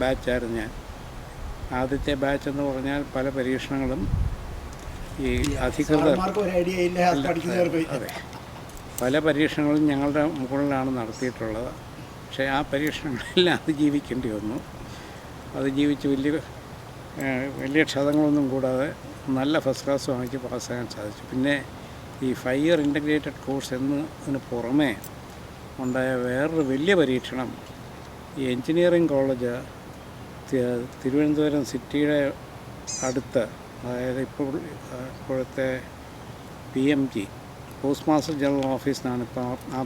ബാച്ചായിരുന്നു ഞാൻ. ആദ്യത്തെ ബാച്ച് എന്ന് പറഞ്ഞാൽ പല പരീക്ഷണങ്ങളും ഈ അധികൃതർ അതെ പല പരീക്ഷണങ്ങളും ഞങ്ങളുടെ മുകളിലാണ് നടത്തിയിട്ടുള്ളത്. പക്ഷേ ആ പരീക്ഷണങ്ങളെല്ലാം അതിജീവിക്കേണ്ടി വന്നു. അതിജീവിച്ച് വലിയ ക്ഷതങ്ങളൊന്നും കൂടാതെ നല്ല ഫസ്റ്റ് ക്ലാസ് വാങ്ങിച്ച് പാസ്സാകാൻ സാധിച്ചു. പിന്നെ ഈ 5 ഇയർ ഇൻ്റഗ്രേറ്റഡ് കോഴ്സ് എന്നതിന് പുറമേ ഉണ്ടായ വേറൊരു വലിയ പരീക്ഷണം, ഈ എഞ്ചിനീയറിംഗ് കോളേജ് തിരുവനന്തപുരം സിറ്റിയുടെ അടുത്ത്, അതായത് ഇപ്പോഴത്തെ PMG post master general office എന്നാണ് ഇപ്പോൾ ആ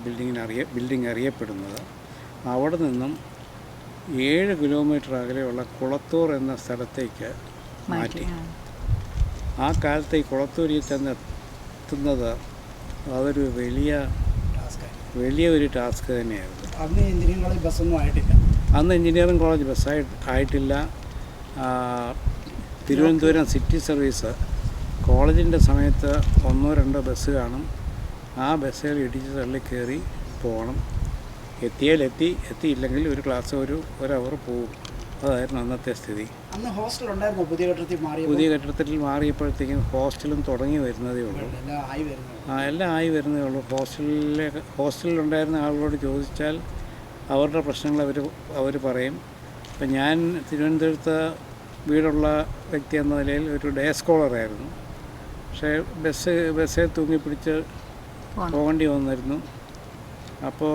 ബിൽഡിംഗ് അറിയപ്പെടുന്നത്. അവിടെ നിന്നും 7 കിലോമീറ്റർ അകലെയുള്ള കുളത്തൂർ എന്ന സ്ഥലത്തേക്ക് മാറ്റി. ആ കാലത്ത് ഈ കുളത്തൂരിൽ ചെന്നെത്തുന്നത് അതൊരു വലിയൊരു ടാസ്ക് തന്നെയായിരുന്നു. അന്ന് എഞ്ചിനീയറിംഗ് ബസ്സൊന്നും ആയിട്ടില്ല. അന്ന് എഞ്ചിനീയറിംഗ് കോളേജ് ആയിട്ടില്ല. തിരുവനന്തപുരം സിറ്റി സർവീസ് കോളേജിൻ്റെ സമയത്ത് 1-2 ബസ് കാണും. ആ ബസ്സുകൾ ഇടിച്ച് തള്ളി കയറി പോകണം. എത്തിയാൽ എത്തിയില്ലെങ്കിൽ ഒരു ക്ലാസ് ഒരു അവർ പോകും. അതായിരുന്നു അന്നത്തെ സ്ഥിതി. അന്ന് ഹോസ്റ്റൽ ഉണ്ടായിരുന്നു. പുതിയ കെട്ടിടത്തിൽ മാറിയപ്പോഴത്തേക്കും ഹോസ്റ്റലും തുടങ്ങി വരുന്നതേ ഉള്ളൂ. എല്ലാം ആയി വരുന്നതേ ഉള്ളൂ. ഹോസ്റ്റലിലുണ്ടായിരുന്ന ആളുകളോട് ചോദിച്ചാൽ അവരുടെ പ്രശ്നങ്ങൾ അവർ പറയും. ഇപ്പം ഞാൻ തിരുവനന്തപുരത്ത് വീടുള്ള വ്യക്തി എന്ന നിലയിൽ ഒരു ഡേ സ്കോളറായിരുന്നു. പക്ഷേ ബസ്സിൽ തൂങ്ങിപ്പിടിച്ച് പോകേണ്ടി വന്നിരുന്നു. അപ്പോൾ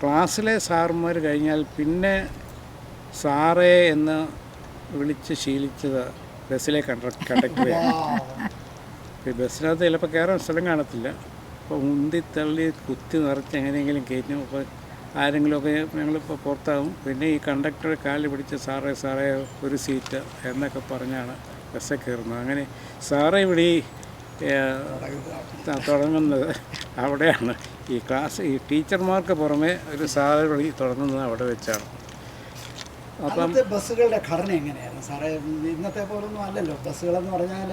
ക്ലാസ്സിലെ സാറുമാർ കഴിഞ്ഞാൽ പിന്നെ സാറേ എന്ന് വിളിച്ച് ശീലിച്ചത് ബസ്സിലെ കണ്ടക്ടറെയാണ്. ബസ്സിനകത്ത് ചിലപ്പോൾ കയറാൻ സ്ഥലം കാണത്തില്ല. അപ്പോൾ ഉന്തിത്തള്ളി കുത്തി നിറച്ച് എങ്ങനെയെങ്കിലും കയറ്റും. അപ്പോൾ ആരെങ്കിലുമൊക്കെ ഞങ്ങളിപ്പോൾ പുറത്താകും. പിന്നെ ഈ കണ്ടക്ടറെ കാലിൽ പിടിച്ച് സാറേ ഒരു സീറ്റ് എന്നൊക്കെ പറഞ്ഞാണ് ബസ്സിൽ കയറുന്നത്. അങ്ങനെ സാറേ വിളി തുടങ്ങുന്നത് അവിടെയാണ്. ഈ ടീച്ചർമാർക്ക് പുറമെ ഒരു സാറേ വിളി തുടങ്ങുന്നത് അവിടെ വെച്ചാണ്. അപ്പം ബസ്സുകളുടെ ഘടന എങ്ങനെയായിരുന്നു സാറേ? ഇന്നത്തെ പോലൊന്നും അല്ലല്ലോ. ബസ്സുകളെന്ന് പറഞ്ഞാൽ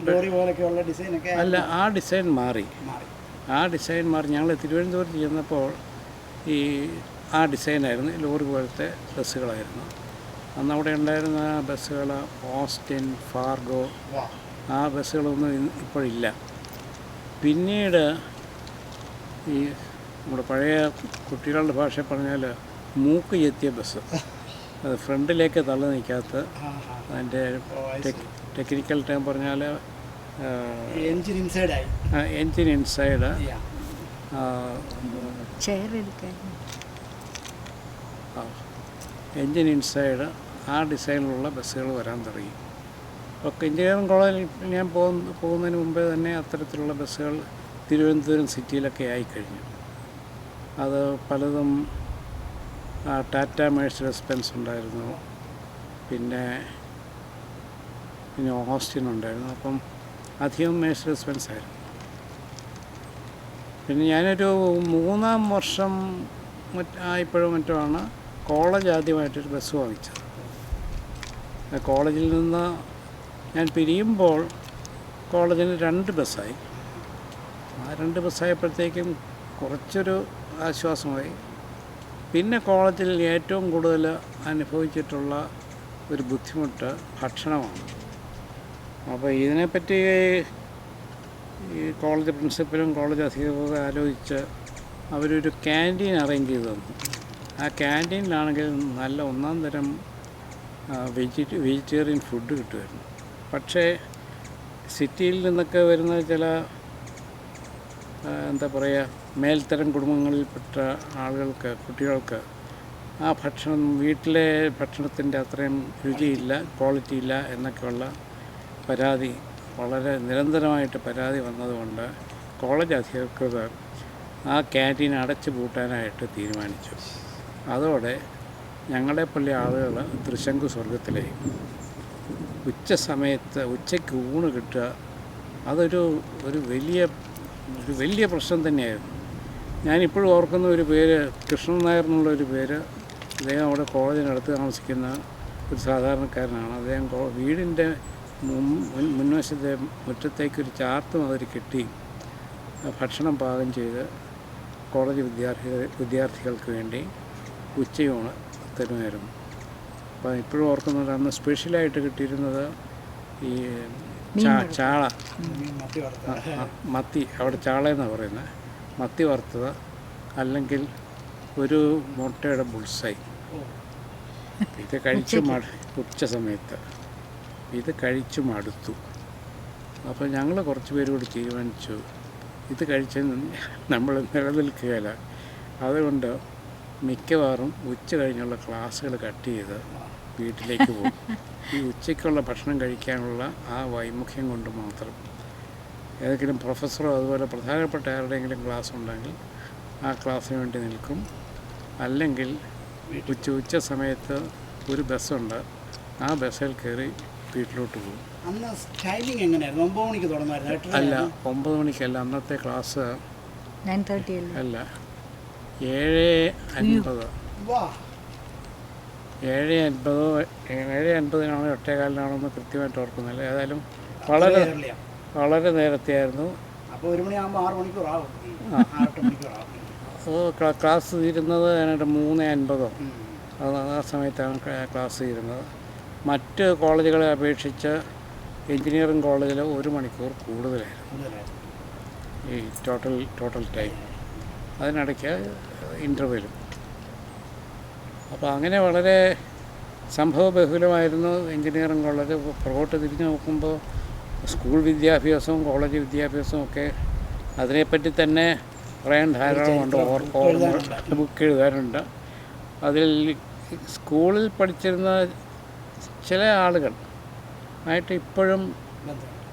ലോറി പോലൊക്കെയുള്ള ഡിസൈനൊക്കെ അല്ല. ആ ഡിസൈൻ മാറി. ഞങ്ങൾ തിരുവനന്തപുരത്ത് ചെന്നപ്പോൾ ആ ഡിസൈനായിരുന്നു. ലോറി പോലത്തെ ബസ്സുകളായിരുന്നു അന്ന് അവിടെ ഉണ്ടായിരുന്ന ബസ്സുകൾ. ഓസ്റ്റിൻ, ഫാർഗോ, ആ ബസ്സുകളൊന്നും ഇപ്പോഴില്ല. പിന്നീട് ഈ നമ്മുടെ പഴയ കുട്ടികളുടെ ഭാഷ പറഞ്ഞാൽ മൂക്ക് ചെത്തിയ ബസ്, അത് ഫ്രണ്ടിലേക്ക് തള്ളി നിൽക്കാത്ത, അതിൻ്റെ ടെക്നിക്കൽ ടേം പറഞ്ഞാൽ എൻജിൻ ഇൻസൈഡ് എൻജിൻ ഇൻസൈഡ് ആ ഡിസൈനിലുള്ള ബസ്സുകൾ വരാൻ തുടങ്ങി. അപ്പോൾ എഞ്ചിനീയറിംഗ് കോളേജിൽ ഞാൻ പോകുന്നതിന് മുമ്പേ തന്നെ അത്തരത്തിലുള്ള ബസ്സുകൾ തിരുവനന്തപുരം സിറ്റിയിലൊക്കെ ആയിക്കഴിഞ്ഞു. അത് പലതും ടാറ്റ മെഴ്സിഡസ് ബെൻസ് ഉണ്ടായിരുന്നു, പിന്നെ ഓസ്റ്റിൻ ഉണ്ടായിരുന്നു. അപ്പം അധികം മെഴ്സിഡസ് ബെൻസ് ആയിരുന്നു. പിന്നെ ഞാനൊരു 3-ാം വർഷം ആയപ്പോഴും മറ്റുമാണ് കോളേജ് ആദ്യമായിട്ടൊരു ബസ് വാങ്ങിച്ചത്. കോളേജിൽ നിന്ന് ഞാൻ പിരിയുമ്പോൾ കോളേജിന് 2 ബസ്സായി. ആ 2 ബസ്സായപ്പോഴത്തേക്കും കുറച്ചൊരു ആശ്വാസമായി. പിന്നെ കോളേജിൽ ഏറ്റവും കൂടുതൽ അനുഭവിച്ചിട്ടുള്ള ഒരു ബുദ്ധിമുട്ട് ഭക്ഷണമാണ്. അപ്പോൾ ഇതിനെപ്പറ്റി ഈ കോളേജ് പ്രിൻസിപ്പലും കോളേജ് അധികൃതരും ആലോചിച്ച് അവരൊരു ക്യാൻറ്റീൻ അറേഞ്ച് ചെയ്ത് തന്നു. ആ ക്യാൻറ്റീനിലാണെങ്കിൽ നല്ല 1-ാം തരം വെജിറ്റേറിയൻ ഫുഡ് കിട്ടുമായിരുന്നു. പക്ഷേ സിറ്റിയിൽ നിന്നൊക്കെ വരുന്ന ചില എന്താ പറയുക, മേൽത്തരം കുടുംബങ്ങളിൽപ്പെട്ട ആളുകൾക്ക്, കുട്ടികൾക്ക് ആ ഭക്ഷണം, വീട്ടിലെ ഭക്ഷണത്തിൻ്റെ അത്രയും രുചിയില്ല, ക്വാളിറ്റി ഇല്ല എന്നൊക്കെയുള്ള പരാതി, വളരെ നിരന്തരമായിട്ട് പരാതി വന്നതുകൊണ്ട് കോളേജ് അധികൃതർ ആ ക്യാൻറ്റീൻ അടച്ചു പൂട്ടാനായിട്ട് തീരുമാനിച്ചു. അതോടെ ഞങ്ങളെപ്പോലെ ആളുകൾ തൃശങ്കു സ്വർഗത്തിലേക്ക്. ഉച്ചയ്ക്ക് ഊണ് കിട്ടുക അതൊരു വലിയ പ്രശ്നം തന്നെയായിരുന്നു. ഞാനിപ്പോഴും ഓർക്കുന്ന ഒരു പേര്, കൃഷ്ണൻ നായർ എന്നുള്ളൊരു പേര്. അദ്ദേഹം അവിടെ കോളേജിനടുത്ത് താമസിക്കുന്ന ഒരു സാധാരണക്കാരനാണ്. അദ്ദേഹം വീടിൻ്റെ മുൻവശത്തെ മുറ്റത്തേക്കൊരു ചാർത്ത് മാതിരി കെട്ടി ഭക്ഷണം പാകം ചെയ്ത് കോളേജ് വിദ്യാർത്ഥികൾക്ക് വേണ്ടി ഉച്ചയൂണ് തരുമായിരുന്നു. അപ്പോൾ ഇപ്പോഴും ഓർക്കുന്നുണ്ട്, അന്ന് സ്പെഷ്യലായിട്ട് കിട്ടിയിരുന്നത് ഈ ചാള, മത്തി, അവിടെ ചാളയെന്നാണ് പറയുന്നത്, മത്തി വറുത്തത്, അല്ലെങ്കിൽ ഒരു മുട്ടയുടെ ബുൾസൈ. ഇത് കഴിച്ച് ഉച്ച സമയത്ത് ഇത് കഴിച്ചു മടുത്തു. അപ്പോൾ ഞങ്ങൾ കുറച്ച് പേര് കൂടി തീരുമാനിച്ചു, ഇത് കഴിച്ച് നമ്മൾ നിലനിൽക്കുകയില്ല. അതുകൊണ്ട് മിക്കവാറും ഉച്ച കഴിഞ്ഞുള്ള ക്ലാസ്സുകൾ കട്ട് ചെയ്ത് വീട്ടിലേക്ക് പോകും. ഈ ഉച്ചയ്ക്കുള്ള ഭക്ഷണം കഴിക്കാനുള്ള ആ വൈമുഖ്യം കൊണ്ട് മാത്രം ഏതെങ്കിലും പ്രൊഫസറോ അതുപോലെ പ്രധാനപ്പെട്ട ആരുടെയെങ്കിലും ക്ലാസ് ഉണ്ടെങ്കിൽ ആ ക്ലാസ്സിന് വേണ്ടി നിൽക്കും. അല്ലെങ്കിൽ ഉച്ച സമയത്ത് ഒരു ബസ്സുണ്ട്, ആ ബസ്സിൽ കയറി വീട്ടിലോട്ട് പോകും. അന്ന് ടൈമിംഗ് എങ്ങനെയായിരുന്നു? 9 മണിക്ക് തുടങ്ങുമായിരുന്നു? അല്ല, 9 മണിക്കല്ല. അന്നത്തെ ക്ലാസ് 9:30 അല്ല, 7:50. 7:50-7:50 8:15 കൃത്യമായിട്ട് ഓർക്കുന്നില്ല. ഏതായാലും വളരെ നേരത്തെ ആയിരുന്നു. അപ്പോൾ 1 മണിയാകുമ്പോൾ 6 മണിക്കൂറാവും. ക്ലാസ് തീരുന്നത് 3:50 ആ സമയത്താണ് ക്ലാസ് തീരുന്നത്. മറ്റ് കോളേജുകളെ അപേക്ഷിച്ച് എഞ്ചിനീയറിംഗ് കോളേജിൽ 1 മണിക്കൂർ കൂടുതലായിരുന്നു ഈ ടോട്ടൽ ടൈം. അതിനിടയ്ക്ക് ഇൻ്റർവെല്ലും. അപ്പോൾ അങ്ങനെ വളരെ സംഭവബഹുലമായിരുന്നു എഞ്ചിനീയറിംഗ് കോളേജ്. പുറകോട്ട് തിരിഞ്ഞ് നോക്കുമ്പോൾ സ്കൂൾ വിദ്യാഭ്യാസവും കോളേജ് വിദ്യാഭ്യാസവും ഒക്കെ അതിനെപ്പറ്റി തന്നെ പറയാൻ ധാരാളമുണ്ട്. ബുക്ക് എഴുതാനുണ്ട്. അതിൽ സ്കൂളിൽ പഠിച്ചിരുന്ന ചില ആളുകൾ ആയിട്ട് ഇപ്പോഴും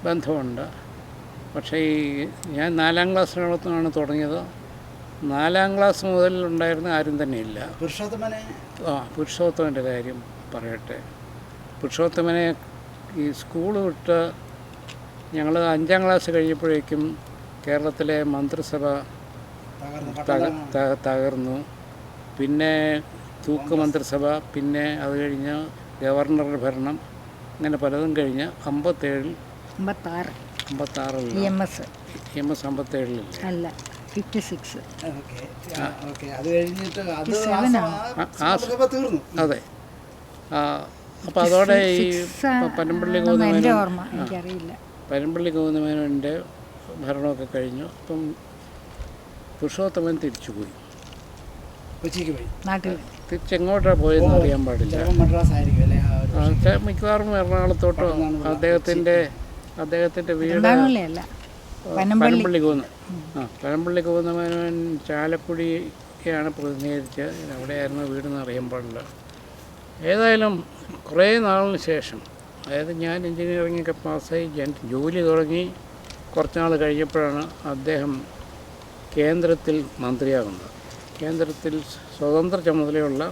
ബന്ധമുണ്ട്. പക്ഷേ ഞാൻ 4-ാം ക്ലാസ്സിനോടൊപ്പമാണ് തുടങ്ങിയത്. 4-ാം ക്ലാസ് മുതൽ ഉണ്ടായിരുന്ന ആരും തന്നെ ഇല്ല. പുരുഷോത്തമൻ്റെ കാര്യം പറയട്ടെ. പുരുഷോത്തമനെ ഈ സ്കൂൾ വിട്ട് ഞങ്ങൾ 5-ാം ക്ലാസ് കഴിഞ്ഞപ്പോഴേക്കും കേരളത്തിലെ മന്ത്രിസഭ തകർന്നു. പിന്നെ തൂക്ക് മന്ത്രിസഭ, പിന്നെ അത് കഴിഞ്ഞ് ഗവർണറുടെ ഭരണം, അങ്ങനെ പലതും കഴിഞ്ഞ് 56 അല്ല 56. അതെ. അപ്പോൾ അതോടെ ഈ പനമ്പള്ളി ഗോവിന്ദമേനോൻ്റെ ഭരണമൊക്കെ കഴിഞ്ഞു. അപ്പം പുരുഷോത്തമൻ തിരിച്ചുപോയി. തിരിച്ചെങ്ങോട്ടാണ് പോയതെന്ന് അറിയാൻ പാടില്ല. മിക്കവാറും എറണാകുളത്തോട്ടോ. അദ്ദേഹത്തിൻ്റെ വീട് പനമ്പള്ളി ഗോവിന്ദമേനോൻ ചാലക്കുടി ാണ് പ്രതിനിധീകരിച്ച് എവിടെയായിരുന്നു വീടെന്ന് അറിയാൻ പാടില്ല. ഏതായാലും കുറേ നാളിന് ശേഷം, അതായത് ഞാൻ എൻജിനീയറിങ്ങൊക്കെ പാസ്സായി ജോലി തുടങ്ങി കുറച്ച് നാൾ കഴിഞ്ഞപ്പോഴാണ് അദ്ദേഹം കേന്ദ്രത്തിൽ മന്ത്രിയാകുന്നത്. കേന്ദ്രത്തിൽ സ്വതന്ത്ര ചുമതലയുള്ള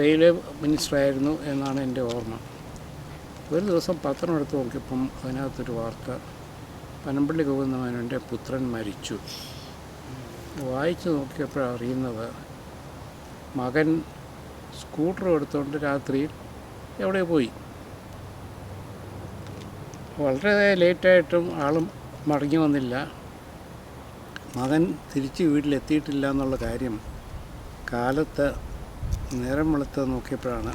റെയിൽവേ മിനിസ്റ്ററായിരുന്നു എന്നാണ് എൻ്റെ ഓർമ്മ. ഒരു ദിവസം പത്രം എടുത്ത് നോക്കിയപ്പം അതിനകത്തൊരു വാർത്ത, പനമ്പള്ളി ഗോവിന്ദമേനോൻ്റെ പുത്രൻ മരിച്ചു. വായിച്ചു നോക്കിയപ്പോഴാണ് അറിയുന്നത് മകൻ സ്കൂട്ടർ എടുത്തുകൊണ്ട് രാത്രിയിൽ എവിടെ പോയി. വളരെ ലേറ്റായിട്ടും ആളും മടങ്ങി വന്നില്ല. മകൻ തിരിച്ച് വീട്ടിലെത്തിയിട്ടില്ല എന്നുള്ള കാര്യം കാലത്ത് നേരം വെളുത്ത് നോക്കിയപ്പോഴാണ്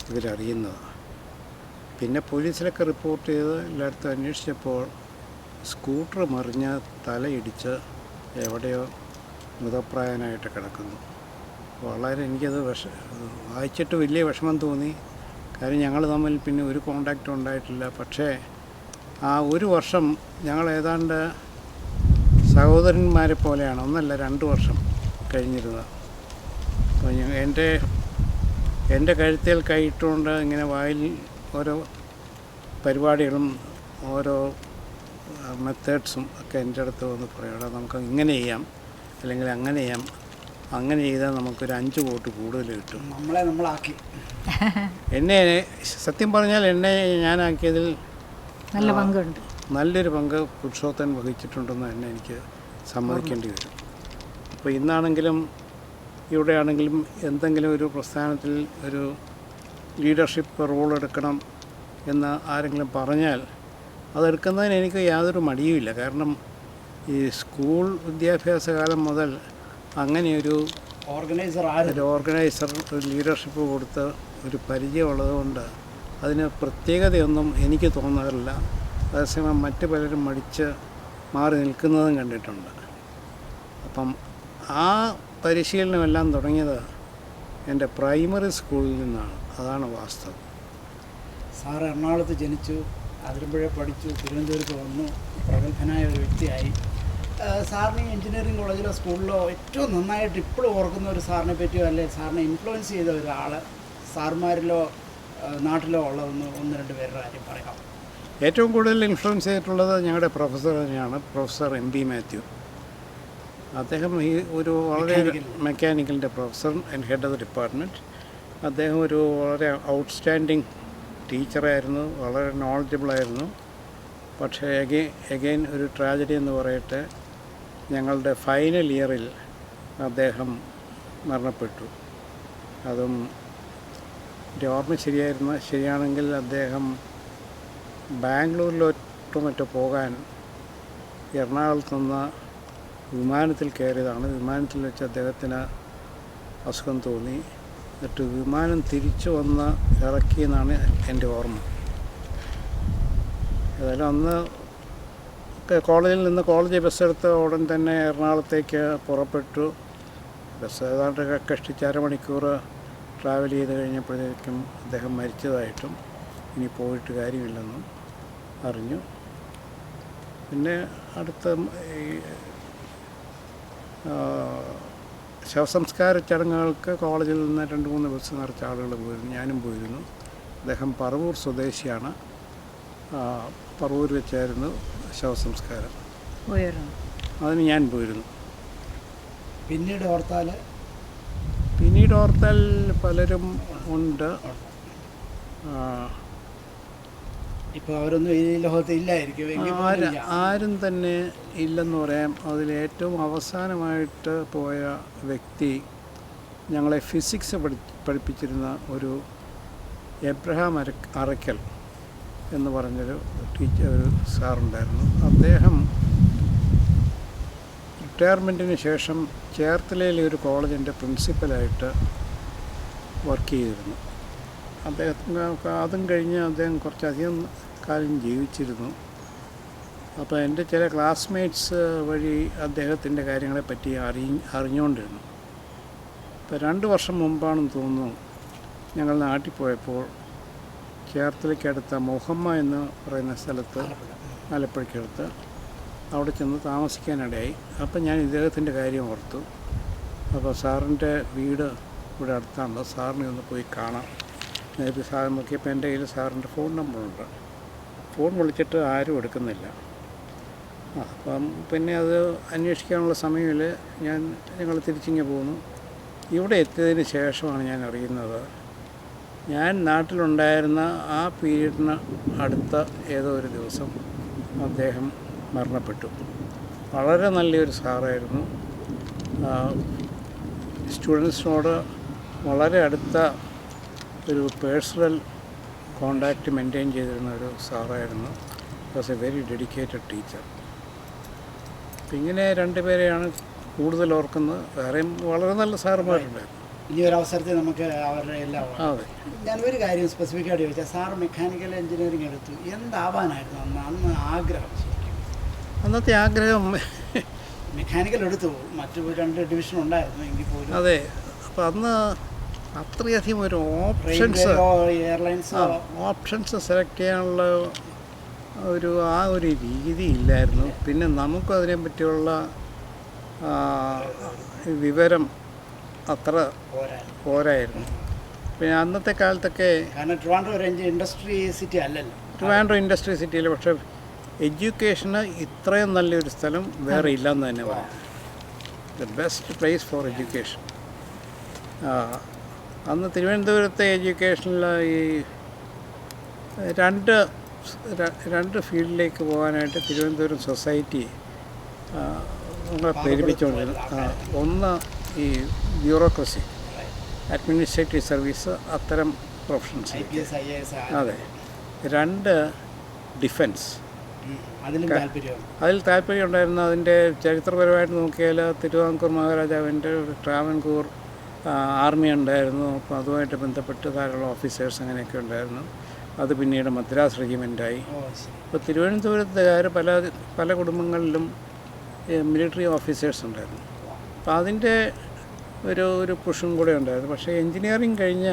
ഇവരറിയുന്നത്. പിന്നെ പോലീസിലൊക്കെ റിപ്പോർട്ട് ചെയ്ത് എല്ലായിടത്തും അന്വേഷിച്ചപ്പോൾ സ്കൂട്ടർ മറിഞ്ഞ് തലയിടിച്ച് എവിടെയോ മൃതപ്രായനായിട്ട് കിടക്കുന്നു. വളരെ എനിക്കത് വായിച്ചിട്ട് വലിയ വിഷമം തോന്നി. കാര്യം ഞങ്ങൾ തമ്മിൽ പിന്നെ ഒരു കോണ്ടാക്റ്റും ഉണ്ടായിട്ടില്ല. പക്ഷേ ആ ഒരു വർഷം ഞങ്ങൾ ഏതാണ്ട് സഹോദരന്മാരെ പോലെയാണ്, 1 അല്ല 2 വർഷം കഴിഞ്ഞിരുന്നത്. അപ്പോൾ എൻ്റെ കഴുത്തിൽ കൈയിട്ടുകൊണ്ട് ഇങ്ങനെ വായിൽ ഓരോ പരിപാടികളും ഓരോ മെത്തേഡ്സും ഒക്കെ എൻ്റെ അടുത്ത് വന്ന് പറയണം, നമുക്ക് ഇങ്ങനെ ചെയ്യാം അല്ലെങ്കിൽ അങ്ങനെ ചെയ്യാം, അങ്ങനെ ചെയ്താൽ നമുക്കൊരു 5 വോട്ട് കൂടുതൽ കിട്ടും. നമ്മളാക്കി എന്നെ സത്യം പറഞ്ഞാൽ എന്നെ ഞാനാക്കിയതിൽ നല്ല പങ്കുണ്ട്. നല്ലൊരു പങ്ക് പുരുഷോത്തൻ വഹിച്ചിട്ടുണ്ടെന്ന് തന്നെ എനിക്ക് സമ്മതിക്കേണ്ടി വരും. അപ്പോൾ ഇന്നാണെങ്കിലും ഇവിടെയാണെങ്കിലും എന്തെങ്കിലും ഒരു പ്രസ്ഥാനത്തിൽ ഒരു ലീഡർഷിപ്പ് റോൾ എടുക്കണം എന്ന് ആരെങ്കിലും പറഞ്ഞാൽ അതെടുക്കുന്നതിന് എനിക്ക് യാതൊരു മടിയുമില്ല. കാരണം ഈ സ്കൂൾ വിദ്യാഭ്യാസ കാലം മുതൽ അങ്ങനെയൊരു ഓർഗനൈസർ ലീഡർഷിപ്പ് കൊടുത്ത് ഒരു പരിചയമുള്ളതുകൊണ്ട് അതിന് പ്രത്യേകതയൊന്നും എനിക്ക് തോന്നാറില്ല. അതേസമയം മറ്റ് പലരും മടിച്ച് മാറി നിൽക്കുന്നതും കണ്ടിട്ടുണ്ട്. അപ്പം ആ പരിശീലനമെല്ലാം തുടങ്ങിയത് എൻ്റെ പ്രൈമറി സ്കൂളിൽ നിന്നാണ്. അതാണ് വാസ്തവം. സാർ എറണാകുളത്ത് ജനിച്ചു, അതിരമ്പുഴ പഠിച്ചു, തിരുവനന്തപുരത്ത് വന്നു, പ്രഗത്ഭനായ ഒരു വ്യക്തിയായി. സാറിന് എഞ്ചിനീയറിംഗ് കോളേജിലോ സ്കൂളിലോ ഏറ്റവും നന്നായിട്ട് ഇപ്പോഴും ഓർക്കുന്ന ഒരു സാറിനെ പറ്റിയോ അല്ലെങ്കിൽ സാറിനെ ഇൻഫ്ലുവൻസ് ചെയ്ത ഒരാൾ സാർമാരിലോ നാട്ടിലോ ഉള്ളതെന്ന് 1-2 പേരുടെ കാര്യം പറയാം. ഏറ്റവും കൂടുതൽ ഇൻഫ്ലുവൻസ് ചെയ്തിട്ടുള്ളത് ഞങ്ങളുടെ പ്രൊഫസർ തന്നെയാണ്, പ്രൊഫസർ MB മാത്യു. അദ്ദേഹം ഈ ഒരു വളരെ മെക്കാനിക്കലിൻ്റെ professor and head of the department. അദ്ദേഹം ഒരു വളരെ ഔട്ട്സ്റ്റാൻഡിങ് ടീച്ചറായിരുന്നു, വളരെ നോളജബിളായിരുന്നു. പക്ഷേ എഗെയിൻ ഒരു ട്രാജഡി എന്ന് പറയട്ടെ, ഞങ്ങളുടെ ഫൈനൽ ഇയറിൽ അദ്ദേഹം മരണപ്പെട്ടു. അതും എൻ്റെ ഓർമ്മ ശരിയാണെങ്കിൽ അദ്ദേഹം ബാംഗ്ലൂരിലോട്ടോ മറ്റോ പോകാൻ എറണാകുളത്ത് നിന്ന് വിമാനത്തിൽ കയറിയതാണ്. വിമാനത്തിൽ വെച്ച് അദ്ദേഹത്തിന് അസുഖം തോന്നി. എന്നിട്ട് വിമാനം തിരിച്ചു വന്ന് ഇറക്കിയെന്നാണ് എൻ്റെ ഓർമ്മ. ഏതായാലും അന്ന് കോളേജിൽ നിന്ന് കോളേജ് ബസ്സെടുത്ത് ഉടൻ തന്നെ എറണാകുളത്തേക്ക് പുറപ്പെട്ടു. ബസ് ഏതാണ്ട് കഷ്ടിച്ച് 1/2 മണിക്കൂർ ട്രാവൽ ചെയ്ത് കഴിഞ്ഞപ്പോഴേക്കും അദ്ദേഹം മരിച്ചതായിട്ടും ഇനി പോയിട്ട് കാര്യമില്ലെന്നും അറിഞ്ഞു. പിന്നെ അടുത്ത ശവസംസ്കാര ചടങ്ങുകൾക്ക് കോളേജിൽ നിന്ന് 2-3 ബസ് നിറച്ച ആളുകൾ പോയിരുന്നു. ഞാനും പോയിരുന്നു. അദ്ദേഹം പറവൂർ സ്വദേശിയാണ്. പറവൂർ വെച്ചായിരുന്നു ശവസംസ്കാരം. അതിന് ഞാൻ പോയിരുന്നു. പിന്നീട് ഓർത്താൽ പലരും ഉണ്ട്. ഇപ്പോൾ അവരൊന്നും ഈ ലോകത്ത് ഇല്ലായിരിക്കും. ആരും തന്നെ ഇല്ലെന്ന് പറയാം. അതിലേറ്റവും അവസാനമായിട്ട് പോയ വ്യക്തി ഞങ്ങളെ ഫിസിക്സ് പഠിപ്പിച്ചിരുന്ന ഒരു എബ്രഹാം അറയ്ക്കൽ എന്ന് പറഞ്ഞൊരു ഒരു സാറുണ്ടായിരുന്നു. അദ്ദേഹം റിട്ടയർമെൻറ്റിന് ശേഷം ചേർത്തലയിലെ ഒരു കോളേജിൻ്റെ പ്രിൻസിപ്പലായിട്ട് വർക്ക് ചെയ്തിരുന്നു. അദ്ദേഹത്തിന് അതും കഴിഞ്ഞ് അദ്ദേഹം കുറച്ചധികം കാലം ജീവിച്ചിരുന്നു. അപ്പോൾ എൻ്റെ ചില ക്ലാസ്മേറ്റ്സ് വഴി അദ്ദേഹത്തിൻ്റെ കാര്യങ്ങളെപ്പറ്റി അറിഞ്ഞുകൊണ്ടിരുന്നു. ഇപ്പോൾ 2 വർഷം മുമ്പാണെന്ന് തോന്നുന്നു ഞങ്ങൾ നാട്ടിൽ പോയപ്പോൾ ചേർത്തലയ്ക്കടുത്ത മുഹമ്മ എന്ന് പറയുന്ന സ്ഥലത്ത്, ആലപ്പുഴയ്ക്കടുത്ത് അവിടെ ചെന്ന് താമസിക്കാനിടയായി. അപ്പം ഞാൻ ഇദ്ദേഹത്തിൻ്റെ കാര്യം ഓർത്തു. അപ്പോൾ സാറിൻ്റെ വീട് ഇവിടെ അടുത്താണല്ലോ, സാറിനെ ഒന്ന് പോയി കാണാം. നേരത്തെ സാർ നോക്കിയപ്പോൾ എൻ്റെ കയ്യിൽ സാറിൻ്റെ ഫോൺ നമ്പറുണ്ട്. ഫോൺ വിളിച്ചിട്ട് ആരും എടുക്കുന്നില്ല. അപ്പം പിന്നെ അത് അന്വേഷിക്കാനുള്ള സമയമില്ല. ഞങ്ങൾ തിരിച്ചിങ്ങ് പോന്നു. ഇവിടെ എത്തിയതിന് ശേഷമാണ് ഞാൻ അറിയുന്നത്, ഞാൻ നാട്ടിലുണ്ടായിരുന്ന ആ പീരീഡിന് അടുത്ത ഏതോ ഒരു ദിവസം അദ്ദേഹം മരണപ്പെട്ടു. വളരെ നല്ലൊരു സാറായിരുന്നു. സ്റ്റുഡൻസിനോട് വളരെ അടുത്ത ഒരു പേഴ്സണൽ കോണ്ടാക്റ്റ് മെയിൻറ്റെയിൻ ചെയ്തിരുന്ന ഒരു സാറായിരുന്നു. Was a very dedicated teacher. ഇങ്ങനെ രണ്ടുപേരെയാണ് കൂടുതൽ ഓർക്കുന്നത്. വേറെയും വളരെ നല്ല സാറുമാരുണ്ടായിരുന്നു. ഇനി ഒരു അവസരത്തിൽ നമുക്ക് അവരുടെ എല്ലാം. അതെ, ഞാനൊരു കാര്യം സ്പെസിഫിക്കായിട്ട് ചോദിച്ചാൽ, സാർ മെക്കാനിക്കൽ എഞ്ചിനീയറിംഗ് എടുത്തു, എന്താവാനായിരുന്നു അന്ന് ആഗ്രഹം? അന്നത്തെ ആഗ്രഹം മെക്കാനിക്കൽ എടുത്തു, മറ്റു 2 ഡിവിഷൻ ഉണ്ടായിരുന്നു എങ്കിൽ പോലും. അതെ, അപ്പം അന്ന് അത്രയധികം ഒരു ഓപ്ഷൻസ് സെലക്ട് ചെയ്യാനുള്ള ഒരു രീതി ഇല്ലായിരുന്നു. പിന്നെ നമുക്കും അതിനെ പറ്റിയുള്ള വിവരം അത്ര പോരായിരുന്നു. പിന്നെ അന്നത്തെ കാലത്തൊക്കെ ട്രിവാൻഡ്രം ഇൻഡസ്ട്രി സിറ്റി അല്ലല്ലോ. ട്രിവാൻഡ്രം ഇൻഡസ്ട്രി സിറ്റിയിൽ പക്ഷേ എഡ്യൂക്കേഷന് ഇത്രയും നല്ലൊരു സ്ഥലം വേറെ ഇല്ലയെന്ന് തന്നെ പറയാം. The best place for education. അന്ന് തിരുവനന്തപുരത്തെ എഡ്യൂക്കേഷനിൽ ഈ രണ്ട് ഫീൽഡിലേക്ക് പോകാനായിട്ട് തിരുവനന്തപുരം സൊസൈറ്റി നമ്മളെ പ്രേരിപ്പിച്ചുകൊണ്ടിരുന്നു. ഒന്ന് ഈ ബ്യൂറോക്രസി, അഡ്മിനിസ്ട്രേറ്റീവ് സർവീസ്, അത്തരം പ്രൊഫഷൻസ്. അതെ. 2 ഡിഫൻസ്. അതിൽ താല്പര്യം ഉണ്ടായിരുന്നു. അതിൻ്റെ ചരിത്രപരമായിട്ട് നോക്കിയാൽ തിരുവിതാംകൂർ മഹാരാജാവിൻ്റെ ട്രാവൻകൂർ ആർമി ഉണ്ടായിരുന്നു. അപ്പോൾ അതുമായിട്ട് ബന്ധപ്പെട്ട് ധാരാളം ഓഫീസേഴ്സ് അങ്ങനെയൊക്കെ ഉണ്ടായിരുന്നു. അത് പിന്നീട് മദ്രാസ് റെജിമെൻ്റായി. ഇപ്പോൾ തിരുവനന്തപുരത്തുകാർ പല കുടുംബങ്ങളിലും മിലിറ്ററി ഓഫീസേഴ്സ് ഉണ്ടായിരുന്നു. അപ്പോൾ അതിൻ്റെ ഒരു പുഷും കൂടെ ഉണ്ടായിരുന്നു. പക്ഷേ എൻജിനീയറിങ് കഴിഞ്ഞ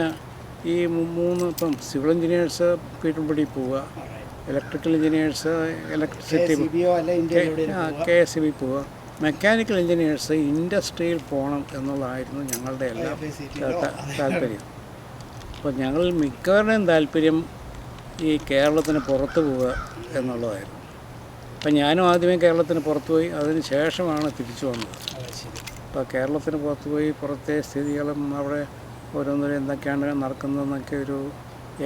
ഈ 3 ഇപ്പം സിവിൽ എഞ്ചിനീയേഴ്സ് പീഠംപടി പോവുക, ഇലക്ട്രിക്കൽ എഞ്ചിനീയേഴ്സ് ഇലക്ട്രിസിറ്റി KSEB പോവുക, മെക്കാനിക്കൽ എഞ്ചിനീയേഴ്സ് ഇൻഡസ്ട്രിയിൽ പോകണം എന്നുള്ളതായിരുന്നു ഞങ്ങളുടെ എല്ലാം താല്പര്യം. അപ്പോൾ ഞങ്ങൾ മിക്കവരുടെയും താല്പര്യം ഈ കേരളത്തിന് പുറത്ത് പോവുക എന്നുള്ളതായിരുന്നു. അപ്പം ഞാനും ആദ്യമേ കേരളത്തിന് പുറത്ത് പോയി, അതിന് ശേഷമാണ് തിരിച്ചു വന്നത്. അപ്പോൾ കേരളത്തിന് പുറത്ത് പോയി പുറത്തെ സ്ഥിതികളും അവിടെ ഓരോന്നിനും എന്തൊക്കെയാണ് നടക്കുന്നതെന്നൊക്കെ ഒരു